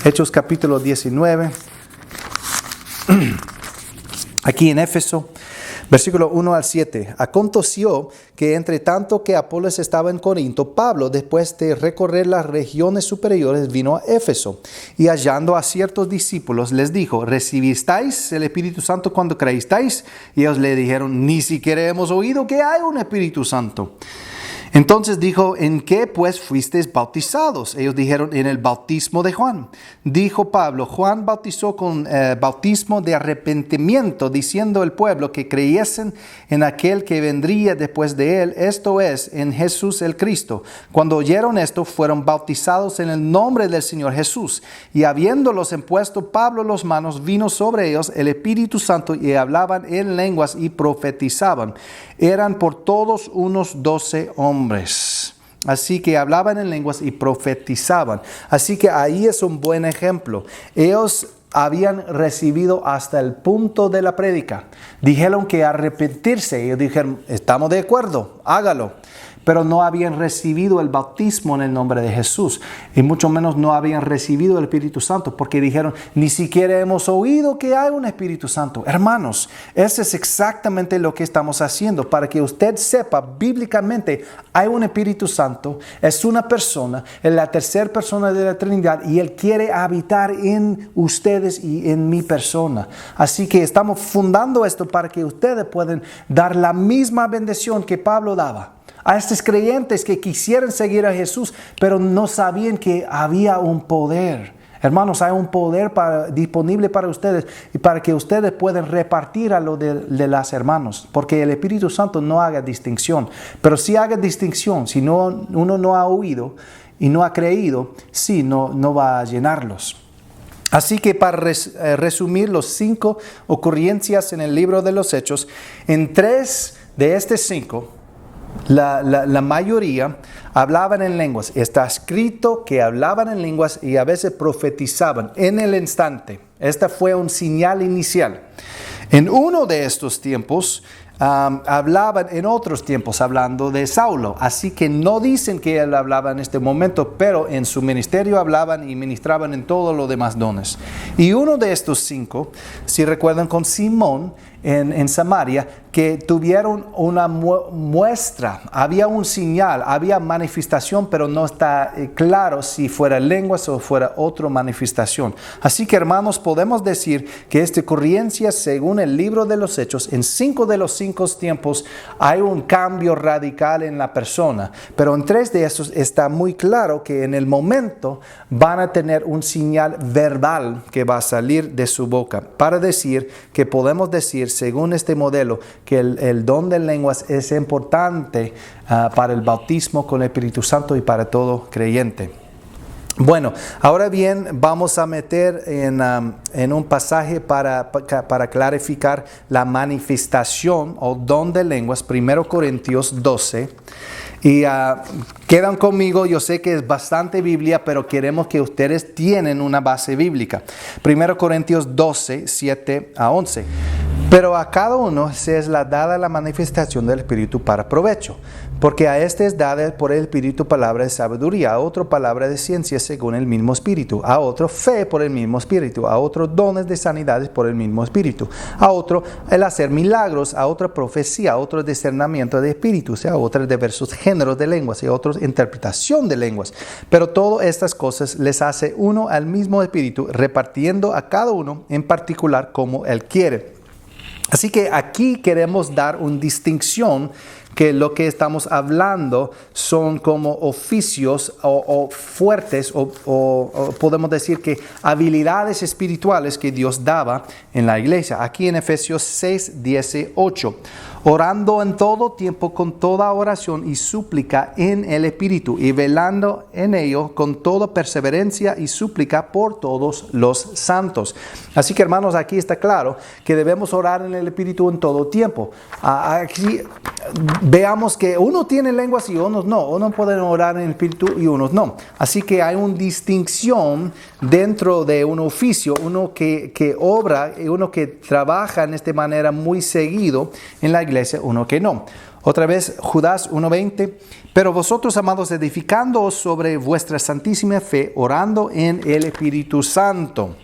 [SPEAKER 1] Hechos capítulo 19. Aquí en Éfeso. Versículo 1 al 7. Aconteció que entre tanto que Apolos estaba en Corinto, Pablo, después de recorrer las regiones superiores, vino a Éfeso. Y hallando a ciertos discípulos, les dijo, ¿recibisteis el Espíritu Santo cuando creísteis? Y ellos le dijeron, ni siquiera hemos oído que hay un Espíritu Santo. Entonces dijo, ¿en qué pues fuisteis bautizados? Ellos dijeron, en el bautismo de Juan. Dijo Pablo, Juan bautizó con bautismo de arrepentimiento, diciendo al pueblo que creyesen en aquel que vendría después de él, esto es, en Jesús el Cristo. Cuando oyeron esto, fueron bautizados en el nombre del Señor Jesús. Y habiéndolos impuesto Pablo las manos, vino sobre ellos el Espíritu Santo y hablaban en lenguas y profetizaban. Eran por todos unos 12 hombres. Así que hablaban en lenguas y profetizaban. Así que ahí es un buen ejemplo. Ellos habían recibido hasta el punto de la prédica. Dijeron que arrepentirse. Ellos dijeron, estamos de acuerdo, hágalo. Pero no habían recibido el bautismo en el nombre de Jesús. Y mucho menos no habían recibido el Espíritu Santo. Porque dijeron, ni siquiera hemos oído que hay un Espíritu Santo. Hermanos, eso es exactamente lo que estamos haciendo. Para que usted sepa, bíblicamente hay un Espíritu Santo. Es una persona, es la tercera persona de la Trinidad. Y Él quiere habitar en ustedes y en mi persona. Así que estamos fundando esto para que ustedes puedan dar la misma bendición que Pablo daba a estos creyentes que quisieran seguir a Jesús, pero no sabían que había un poder. Hermanos, hay un poder disponible para ustedes y para que ustedes puedan repartir a lo de las hermanos. Porque el Espíritu Santo no haga distinción, pero sí haga distinción. Si uno no ha oído y no ha creído, sí, no va a llenarlos. Así que para resumir los 5 ocurrencias en el libro de los Hechos, en 3 de estos 5, la mayoría hablaban en lenguas. Está escrito que hablaban en lenguas y a veces profetizaban en el instante. Esta fue un señal inicial. En uno de estos tiempos hablaban en otros tiempos hablando de Saulo. Así que no dicen que él hablaba en este momento, pero en su ministerio hablaban y ministraban en todos los demás dones. Y uno de estos 5, si recuerdan, con Simón en Samaria, que tuvieron una muestra, había un señal, había manifestación, pero no está claro si fuera lenguas o fuera otra manifestación. Así que, hermanos, podemos decir que esta ocurrencia, según el libro de los Hechos, en 5 de los 5 tiempos hay un cambio radical en la persona, pero en 3 de esos está muy claro que en el momento van a tener un señal verbal que va a salir de su boca, para decir que podemos decir, según este modelo, que el don de lenguas es importante para el bautismo con el Espíritu Santo y para todo creyente. Bueno, ahora bien, vamos a meter en un pasaje para clarificar la manifestación o don de lenguas, 1 Corintios 12. Y quedan conmigo, yo sé que es bastante Biblia, pero queremos que ustedes tienen una base bíblica. 1 Corintios 12, 7 a 11. Pero a cada uno se es dada la manifestación del Espíritu para provecho, porque a este es dada por el Espíritu palabra de sabiduría, a otro palabra de ciencia según el mismo Espíritu, a otro fe por el mismo Espíritu, a otro dones de sanidades por el mismo Espíritu, a otro el hacer milagros, a otra profecía, a otro discernimiento de espíritus, a otros diversos géneros de lenguas y a otros interpretación de lenguas. Pero todas estas cosas les hace uno al mismo Espíritu, repartiendo a cada uno en particular como Él quiere. Así que aquí queremos dar una distinción, que lo que estamos hablando son como oficios o fuertes o podemos decir que habilidades espirituales que Dios daba en la iglesia. Aquí en Efesios 6, 18. Orando en todo tiempo con toda oración y súplica en el Espíritu y velando en ello con toda perseverancia y súplica por todos los santos. Así que, hermanos, aquí está claro que debemos orar en el Espíritu en todo tiempo. Aquí veamos que uno tiene lenguas y unos no. Uno puede orar en el Espíritu y unos no. Así que hay una distinción dentro de un oficio, uno que obra y uno que trabaja en esta manera muy seguido en la iglesia, uno que no. Otra vez, Judas 1:20. Pero vosotros, amados, edificándoos sobre vuestra santísima fe, orando en el Espíritu Santo.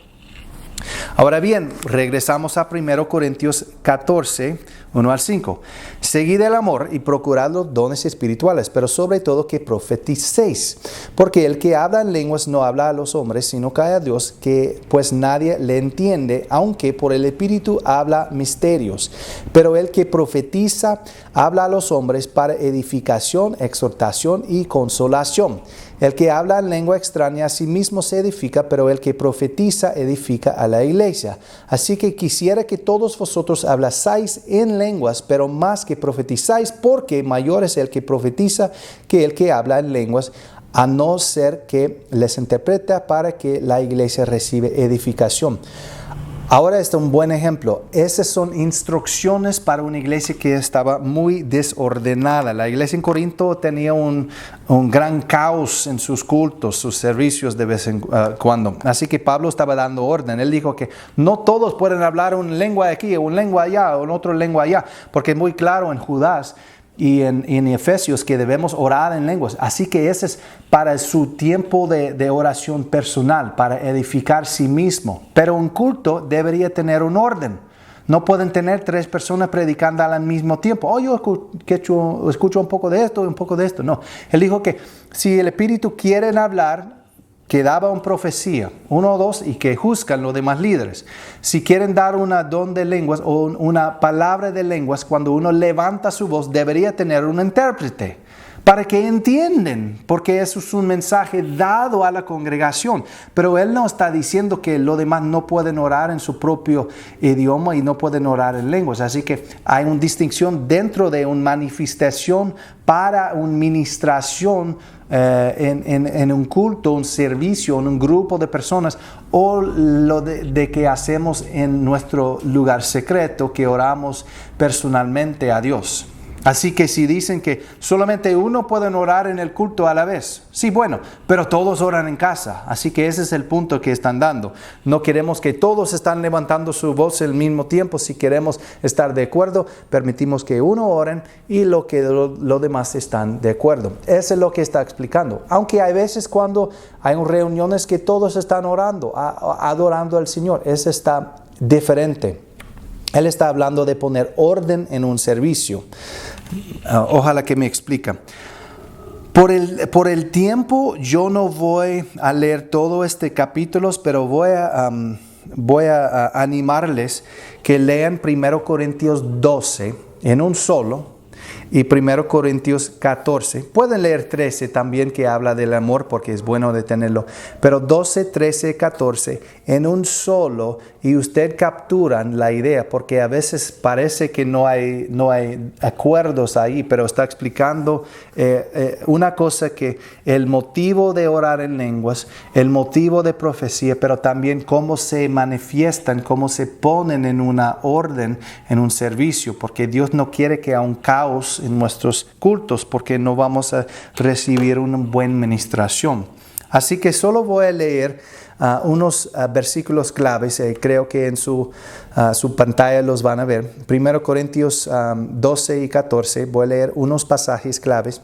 [SPEAKER 1] Ahora bien, regresamos a 1 Corintios 14, 1 al 5. Seguid el amor y procurad los dones espirituales, pero sobre todo que profeticéis. Porque el que habla en lenguas no habla a los hombres, sino que a Dios, que pues nadie le entiende, aunque por el Espíritu habla misterios. Pero el que profetiza habla a los hombres para edificación, exhortación y consolación. El que habla en lengua extraña a sí mismo se edifica, pero el que profetiza edifica a la iglesia. Así que quisiera que todos vosotros hablaseis en lenguas, pero más que profetizáis, porque mayor es el que profetiza que el que habla en lenguas, a no ser que les interpreta para que la iglesia reciba edificación. Ahora este es un buen ejemplo. Esas son instrucciones para una iglesia que estaba muy desordenada. La iglesia en Corinto tenía un gran caos en sus cultos, sus servicios de vez en cuando. Así que Pablo estaba dando orden. Él dijo que no todos pueden hablar una lengua aquí, una lengua allá, o otra lengua allá, porque es muy claro en Judas y en Efesios que debemos orar en lenguas. Así que ese es para su tiempo de oración personal, para edificar sí mismo. Pero un culto debería tener un orden. No pueden tener 3 personas predicando al mismo tiempo. Oh, yo escucho un poco de esto y un poco de esto. No, él dijo que si el Espíritu quiere hablar, que daba una profecía, 1 o 2, y que juzgan los demás líderes. Si quieren dar una don de lenguas o una palabra de lenguas, cuando uno levanta su voz, debería tener un intérprete para que entiendan, porque eso es un mensaje dado a la congregación. Pero él no está diciendo que los demás no pueden orar en su propio idioma y no pueden orar en lenguas. Así que hay una distinción dentro de una manifestación para una ministración en un culto, un servicio, en un grupo de personas, o lo de que hacemos en nuestro lugar secreto, que oramos personalmente a Dios. Así que si dicen que solamente uno puede orar en el culto a la vez, sí, bueno, pero todos oran en casa. Así que ese es el punto que están dando. No queremos que todos están levantando su voz al mismo tiempo. Si queremos estar de acuerdo, permitimos que uno oren y los demás están de acuerdo. Eso es lo que está explicando. Aunque hay veces cuando hay reuniones que todos están orando, adorando al Señor, eso está diferente. Él está hablando de poner orden en un servicio. Ojalá que me explique. Por el tiempo, yo no voy a leer todos estos capítulos, pero voy a animarles que lean 1 Corintios 12 en un solo y 1 Corintios 14. Pueden leer 13 también, que habla del amor, porque es bueno de tenerlo. Pero 12, 13, 14 en un solo, y usted capturan la idea, porque a veces parece que no hay acuerdos ahí, pero está explicando una cosa, que el motivo de orar en lenguas, el motivo de profecía, pero también cómo se manifiestan, cómo se ponen en una orden, en un servicio, porque Dios no quiere que haya un caos en nuestros cultos, porque no vamos a recibir una buena ministración. Así que solo voy a leer unos versículos claves. Creo que en su pantalla los van a ver. 1 Corintios 12 y 14. Voy a leer unos pasajes claves.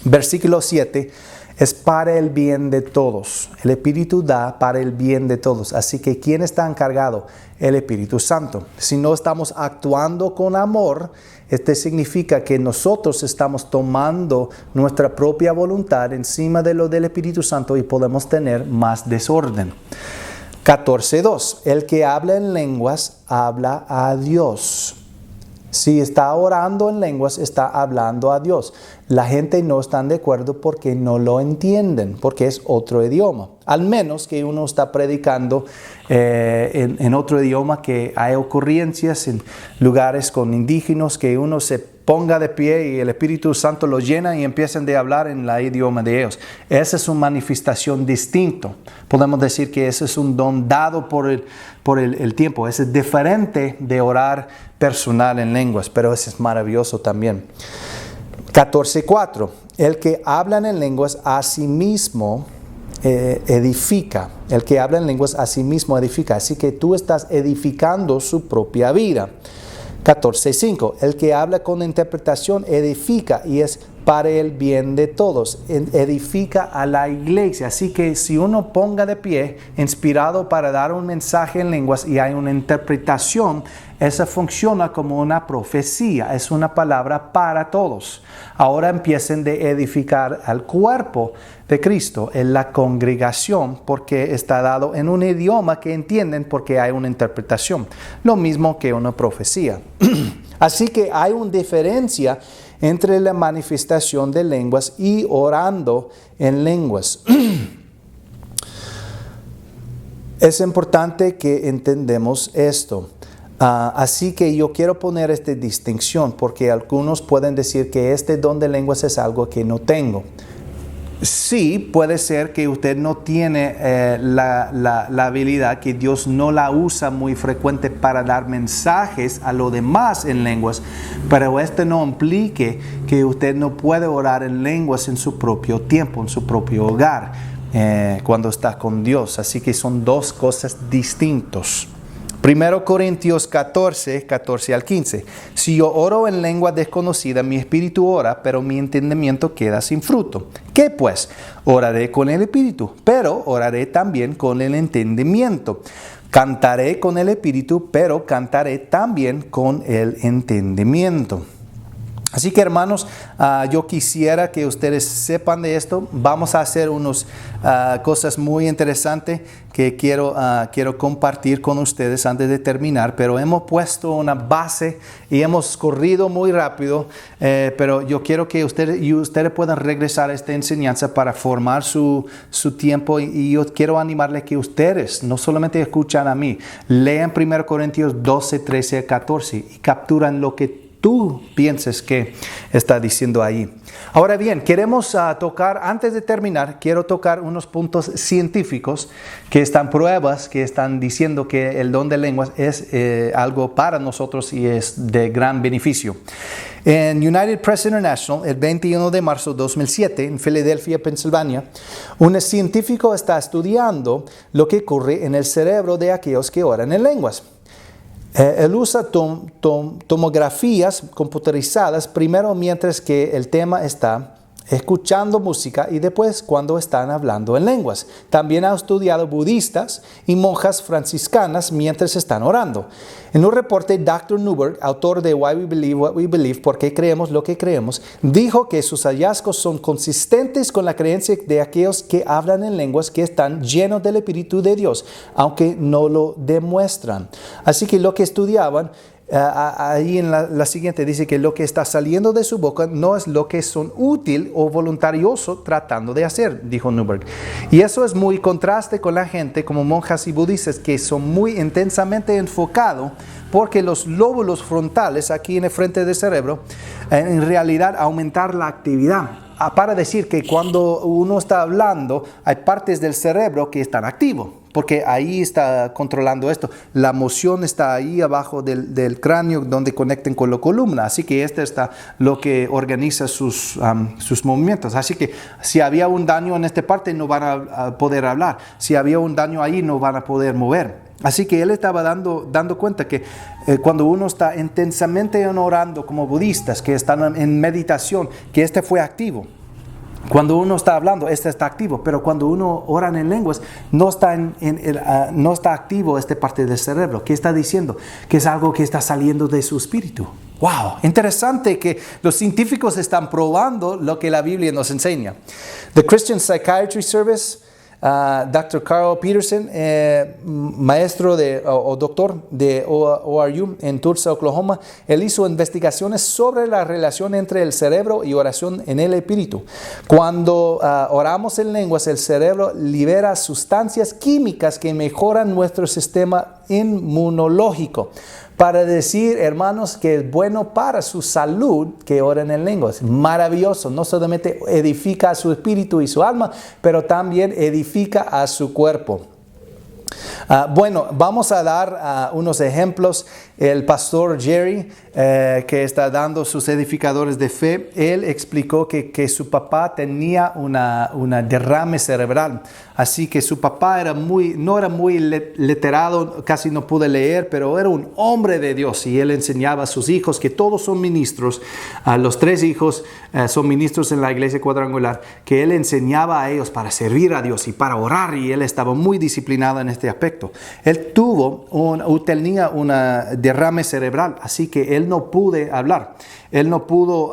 [SPEAKER 1] Versículo 7. Es para el bien de todos. El Espíritu da para el bien de todos. Así que ¿quién está encargado? El Espíritu Santo. Si no estamos actuando con amor, significa que nosotros estamos tomando nuestra propia voluntad encima de lo del Espíritu Santo y podemos tener más desorden. 14.2. El que habla en lenguas habla a Dios. Si está orando en lenguas, está hablando a Dios. La gente no está de acuerdo porque no lo entienden, porque es otro idioma. Al menos que uno está predicando en otro idioma, que hay ocurrencias en lugares con indígenas, que uno se ponga de pie y el Espíritu Santo lo llena y empiezan a hablar en el idioma de ellos. Esa es una manifestación distinta. Podemos decir que ese es un don dado por el tiempo. Ese es diferente de orar personal en lenguas, pero ese es maravilloso también. 14.4. El que habla en lenguas a sí mismo edifica. El que habla en lenguas a sí mismo edifica. Así que tú estás edificando su propia vida. 14.5. El que habla con interpretación edifica y es para el bien de todos. Edifica a la iglesia. Así que si uno ponga de pie, inspirado para dar un mensaje en lenguas y hay una interpretación, esa funciona como una profecía, es una palabra para todos. Ahora empiecen de edificar al cuerpo de Cristo, en la congregación, porque está dado en un idioma que entienden porque hay una interpretación. Lo mismo que una profecía. Así que hay una diferencia entre la manifestación de lenguas y orando en lenguas. Es importante que entendamos esto. Así que yo quiero poner esta distinción porque algunos pueden decir que este don de lenguas es algo que no tengo. Sí, puede ser que usted no tiene la habilidad, que Dios no la usa muy frecuente para dar mensajes a los demás en lenguas, pero esto no implique que usted no puede orar en lenguas en su propio tiempo, en su propio hogar, cuando está con Dios. Así que son dos cosas distintas. 1 Corintios 14 al 15. Si yo oro en lengua desconocida, mi espíritu ora, pero mi entendimiento queda sin fruto. ¿Qué pues? Oraré con el espíritu, pero oraré también con el entendimiento. Cantaré con el espíritu, pero cantaré también con el entendimiento. Así que hermanos, yo quisiera que ustedes sepan de esto. Vamos a hacer unas cosas muy interesantes que quiero compartir con ustedes antes de terminar. Pero hemos puesto una base y hemos corrido muy rápido. Pero yo quiero que ustedes puedan regresar a esta enseñanza para formar su tiempo. Y yo quiero animarles que ustedes no solamente escuchan a mí, lean 1 Corintios 12, 13 a 14 y capturan lo que tú pienses que está diciendo ahí. Ahora bien, queremos tocar, antes de terminar, quiero tocar unos puntos científicos que están pruebas, que están diciendo que el don de lenguas es algo para nosotros y es de gran beneficio. En United Press International, el 21 de marzo de 2007, en Filadelfia, Pensilvania, un científico está estudiando lo que ocurre en el cerebro de aquellos que oran en lenguas. Él usa tomografías computarizadas primero mientras que el tema está escuchando música y después cuando están hablando en lenguas. También ha estudiado budistas y monjas franciscanas mientras están orando. En un reporte, Dr. Newberg, autor de Why We Believe What We Believe, ¿Por qué creemos lo que creemos?, dijo que sus hallazgos son consistentes con la creencia de aquellos que hablan en lenguas que están llenos del Espíritu de Dios, aunque no lo demuestran. Así que lo que estudiaban ahí en la siguiente dice que lo que está saliendo de su boca no es lo que son útil o voluntarioso tratando de hacer, dijo Newberg. Y eso es muy contraste con la gente como monjas y budistas que son muy intensamente enfocados porque los lóbulos frontales aquí en el frente del cerebro en realidad aumentar la actividad. Para decir que cuando uno está hablando hay partes del cerebro que están activos, porque ahí está controlando esto. La emoción está ahí abajo del cráneo donde conecten con la columna. Así que este está lo que organiza sus movimientos. Así que si había un daño en esta parte no van a poder hablar. Si había un daño ahí no van a poder mover. Así que él estaba dando cuenta que cuando uno está intensamente orando como budistas, que están en meditación, que este fue activo. Cuando uno está hablando, este está activo, pero cuando uno ora en lenguas, no está activo esta parte del cerebro. ¿Qué está diciendo? Que es algo que está saliendo de su espíritu. ¡Wow! Interesante que los científicos están probando lo que la Biblia nos enseña. The Christian Psychiatry Service, Dr. Carl Peterson, maestro o doctor de ORU en Tulsa, Oklahoma, él hizo investigaciones sobre la relación entre el cerebro y oración en el espíritu. Cuando oramos en lenguas, el cerebro libera sustancias químicas que mejoran nuestro sistema inmunológico. Para decir, hermanos, que es bueno para su salud que oren en lenguas. Maravilloso. No solamente edifica a su espíritu y su alma, pero también edifica a su cuerpo. Bueno, vamos a dar unos ejemplos. El pastor Jerry, que está dando sus edificadores de fe, él explicó que su papá tenía una derrame cerebral. Así que su papá no era muy literado, casi no pude leer, pero era un hombre de Dios. Y él enseñaba a sus hijos, que todos son ministros, los 3 hijos son ministros en la iglesia cuadrangular, que él enseñaba a ellos para servir a Dios y para orar. Y él estaba muy disciplinado en este aspecto. Él tenía una derrame cerebral, así que él no pudo hablar, él no pudo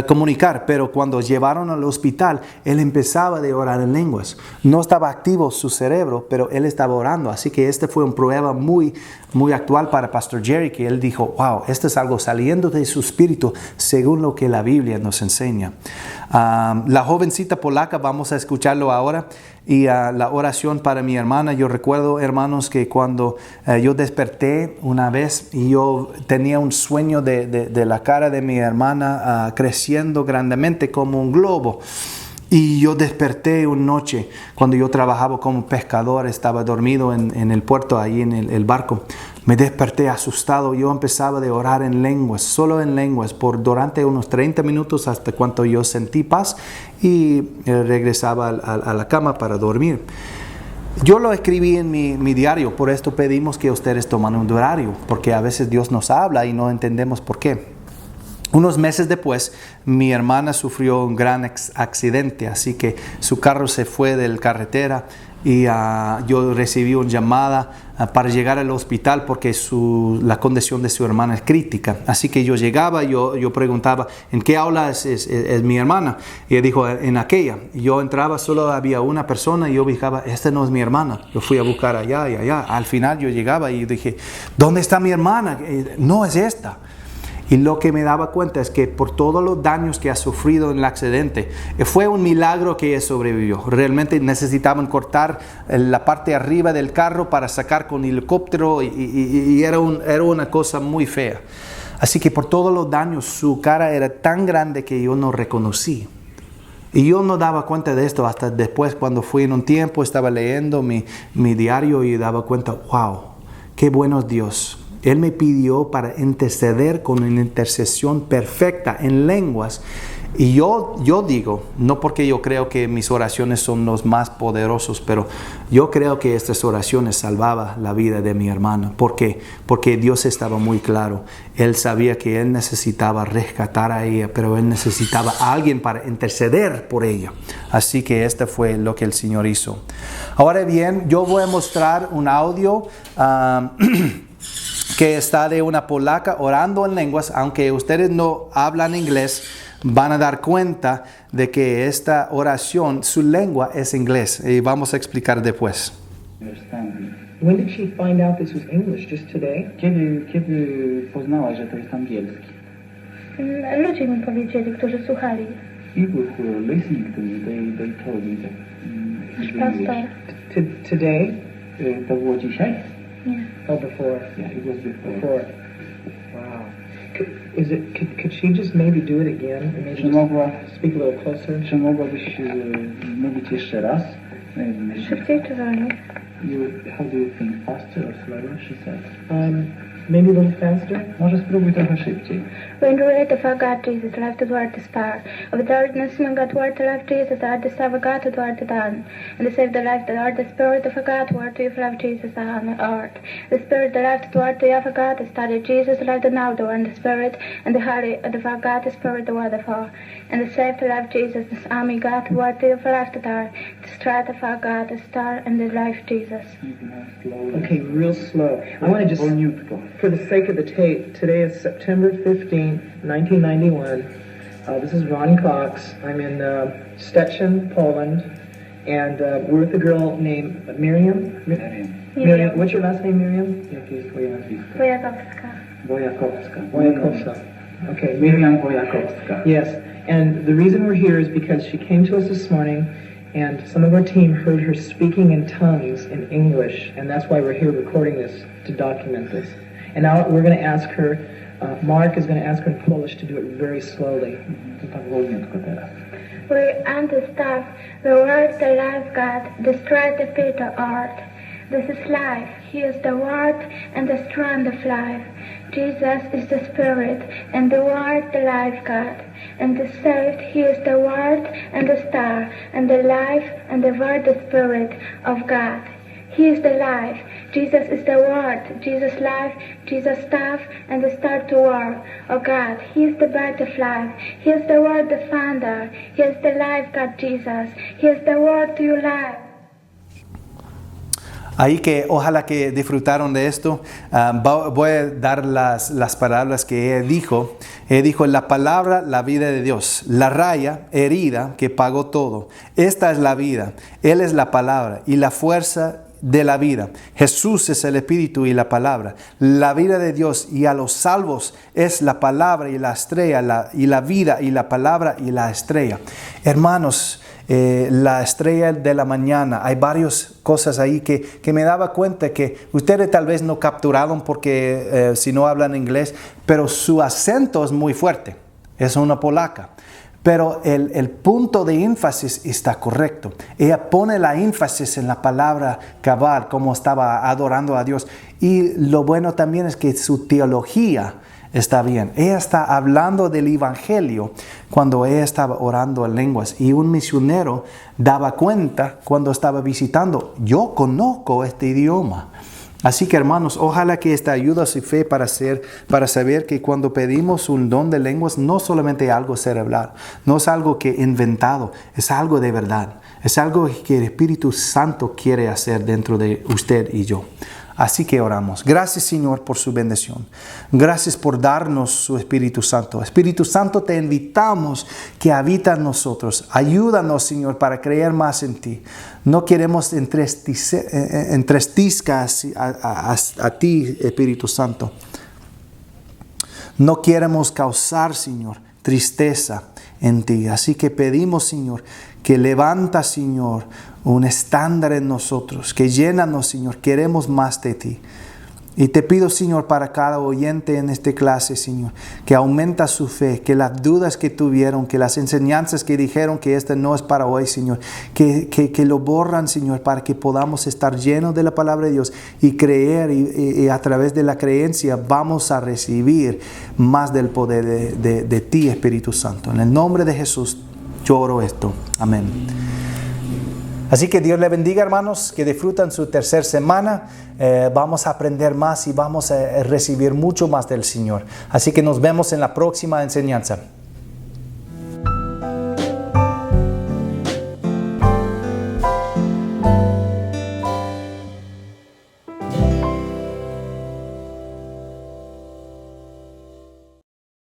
[SPEAKER 1] comunicar, pero cuando llevaron al hospital, él empezaba a orar en lenguas. No estaba activo su cerebro, pero él estaba orando, así que este fue una prueba muy, muy actual para Pastor Jerry, que él dijo, wow, esto es algo saliendo de su espíritu, según lo que la Biblia nos enseña. La jovencita polaca, vamos a escucharlo ahora, y la oración para mi hermana. Yo recuerdo, hermanos, que cuando yo desperté una vez y yo tenía un sueño de la cara de mi hermana creciendo grandemente como un globo. Y yo desperté una noche cuando yo trabajaba como pescador, estaba dormido en el puerto, ahí en el barco. Me desperté asustado, yo empezaba a orar en lenguas, solo en lenguas, durante unos 30 minutos hasta cuando yo sentí paz y regresaba a la cama para dormir. Yo lo escribí en mi diario, por esto pedimos que ustedes tomen un diario, porque a veces Dios nos habla y no entendemos por qué. Unos meses después, mi hermana sufrió un gran accidente, así que su carro se fue de la carretera y yo recibí una llamada para llegar al hospital porque la condición de su hermana es crítica. Así que yo llegaba, yo preguntaba, ¿en qué aula es mi hermana? Y ella dijo, en aquella. Yo entraba, solo había una persona y yo fijaba, esta no es mi hermana. Yo fui a buscar allá y allá. Al final yo llegaba y dije, ¿dónde está mi hermana? No es esta. Y lo que me daba cuenta es que por todos los daños que ha sufrido en el accidente, fue un milagro que ella sobrevivió. Realmente necesitaban cortar la parte de arriba del carro para sacar con helicóptero y era una cosa muy fea. Así que por todos los daños su cara era tan grande que yo no reconocí. Y yo no daba cuenta de esto hasta después, cuando fui en un tiempo, estaba leyendo mi diario y daba cuenta, wow, qué bueno es Dios. Él me pidió para interceder con una intercesión perfecta en lenguas. Y yo digo, no porque yo creo que mis oraciones son los más poderosos, pero yo creo que estas oraciones salvaban la vida de mi hermana. ¿Por qué? Porque Dios estaba muy claro. Él sabía que él necesitaba rescatar a ella, pero él necesitaba a alguien para interceder por ella. Así que este fue lo que el Señor hizo. Ahora bien, yo voy a mostrar un audio que está de una polaca orando en lenguas. Aunque ustedes no hablan inglés, van a dar cuenta de que esta oración, su lengua es inglés. Y vamos a explicar después.
[SPEAKER 2] When did she find out this was English? Just today?
[SPEAKER 3] Kiedy poznałaś, że to jest angielski?
[SPEAKER 4] Ludzie mi powiedzieli, którzy słuchali.
[SPEAKER 3] People who are listening to me, they told me that
[SPEAKER 4] Nasz pastor.
[SPEAKER 2] Today?
[SPEAKER 3] To było dzisiaj?
[SPEAKER 4] Nie.
[SPEAKER 2] Oh, before.
[SPEAKER 3] Yeah, it was before.
[SPEAKER 2] Before. Wow. Could she just maybe do it again? And maybe
[SPEAKER 3] Czy mogła,
[SPEAKER 2] speak a little closer?
[SPEAKER 3] czy mogłabyś mówić jeszcze raz?
[SPEAKER 4] Szybciej czy wolniej?
[SPEAKER 3] How do you think, faster or slower? She said.
[SPEAKER 2] Maybe a little faster?
[SPEAKER 3] Może spróbuj trochę szybciej.
[SPEAKER 4] When the rate of our God Jesus left toward the spar, of the darkness when God toward the left Jesus, the star of God toward the dawn, and the save the life toward the spirit of God toward the left Jesus on the earth. The spirit the left toward the of God, the star of Jesus left the now and the spirit, and the holy of God, the spirit the word of all, and the save the life Jesus, the army God toward the left star, the stride of our God, the star, and the life Jesus.
[SPEAKER 2] Okay, real slow. I want to just, for the sake of the tape, today is September 15, 1991. This is Ron Cox. I'm in Szczecin, Poland, and we're with a girl named Miriam. Miriam. What's your last name, Miriam?
[SPEAKER 3] Jakie jest twoje nazwisko?
[SPEAKER 4] Wojakowska.
[SPEAKER 3] Wojakowska.
[SPEAKER 2] Wojakowska. Okay,
[SPEAKER 3] Miriam Wojakowska.
[SPEAKER 2] Yes, and the reason we're here is because she came to us this morning, and some of our team heard her speaking in tongues in English, and that's why we're here recording this, to document this. And now we're going to ask her, Mark is going to ask her in Polish to do it very slowly.
[SPEAKER 3] To tak wolniutko teraz.
[SPEAKER 4] free and the staff, the word, the life God, the strength, the feet, the art. This is life. He is the word and the strength of life. Jesus is the Spirit and the Word, the life God. And the saved, He is the Word and the star and the life and the Word, the Spirit of God. He is the life. Jesus is the Word, Jesus life, Jesus staff, and the star to war of God. He is the birth of life. He is the Word, the founder. He is the life, God Jesus. He is the Word to your life.
[SPEAKER 1] Ahí que ojalá que disfrutaron de esto. Voy a dar las palabras que él dijo. Él dijo: la palabra, la vida de Dios. La raya, herida, que pagó todo. Esta es la vida. Él es la palabra y la fuerza de la vida. Jesús es el Espíritu y la palabra. La vida de Dios y a los salvos es la palabra y la estrella, y la vida y la palabra y la estrella. Hermanos, la estrella de la mañana, hay varias cosas ahí que me daba cuenta que ustedes tal vez no capturaron porque si no hablan inglés, pero su acento es muy fuerte, es una polaca. Pero el punto de énfasis está correcto. Ella pone la énfasis en la palabra cabal, como estaba adorando a Dios. Y lo bueno también es que su teología está bien. Ella está hablando del evangelio cuando ella estaba orando en lenguas. Y un misionero daba cuenta cuando estaba visitando: yo conozco este idioma. Así que, hermanos, ojalá que esta ayuda su fe para saber que cuando pedimos un don de lenguas, no solamente algo cerebral, no es algo que inventado, es algo de verdad. Es algo que el Espíritu Santo quiere hacer dentro de usted y yo. Así que oramos. Gracias, Señor, por su bendición. Gracias por darnos su Espíritu Santo. Espíritu Santo, te invitamos que habita en nosotros. Ayúdanos, Señor, para creer más en ti. No queremos entristezcas a ti, Espíritu Santo. No queremos causar, Señor, tristeza en ti. Así que pedimos, Señor, que levanta, Señor, un estándar en nosotros, que llénanos, Señor. Queremos más de ti. Y te pido, Señor, para cada oyente en esta clase, Señor, que aumenta su fe, que las dudas que tuvieron, que las enseñanzas que dijeron que esta no es para hoy, Señor, que lo borran, Señor, para que podamos estar llenos de la palabra de Dios y creer, y a través de la creencia vamos a recibir más del poder de ti, Espíritu Santo. En el nombre de Jesús yo oro esto. Amén. Así que Dios le bendiga, hermanos, que disfrutan su tercera semana. Vamos a aprender más y vamos a recibir mucho más del Señor. Así que nos vemos en la próxima enseñanza.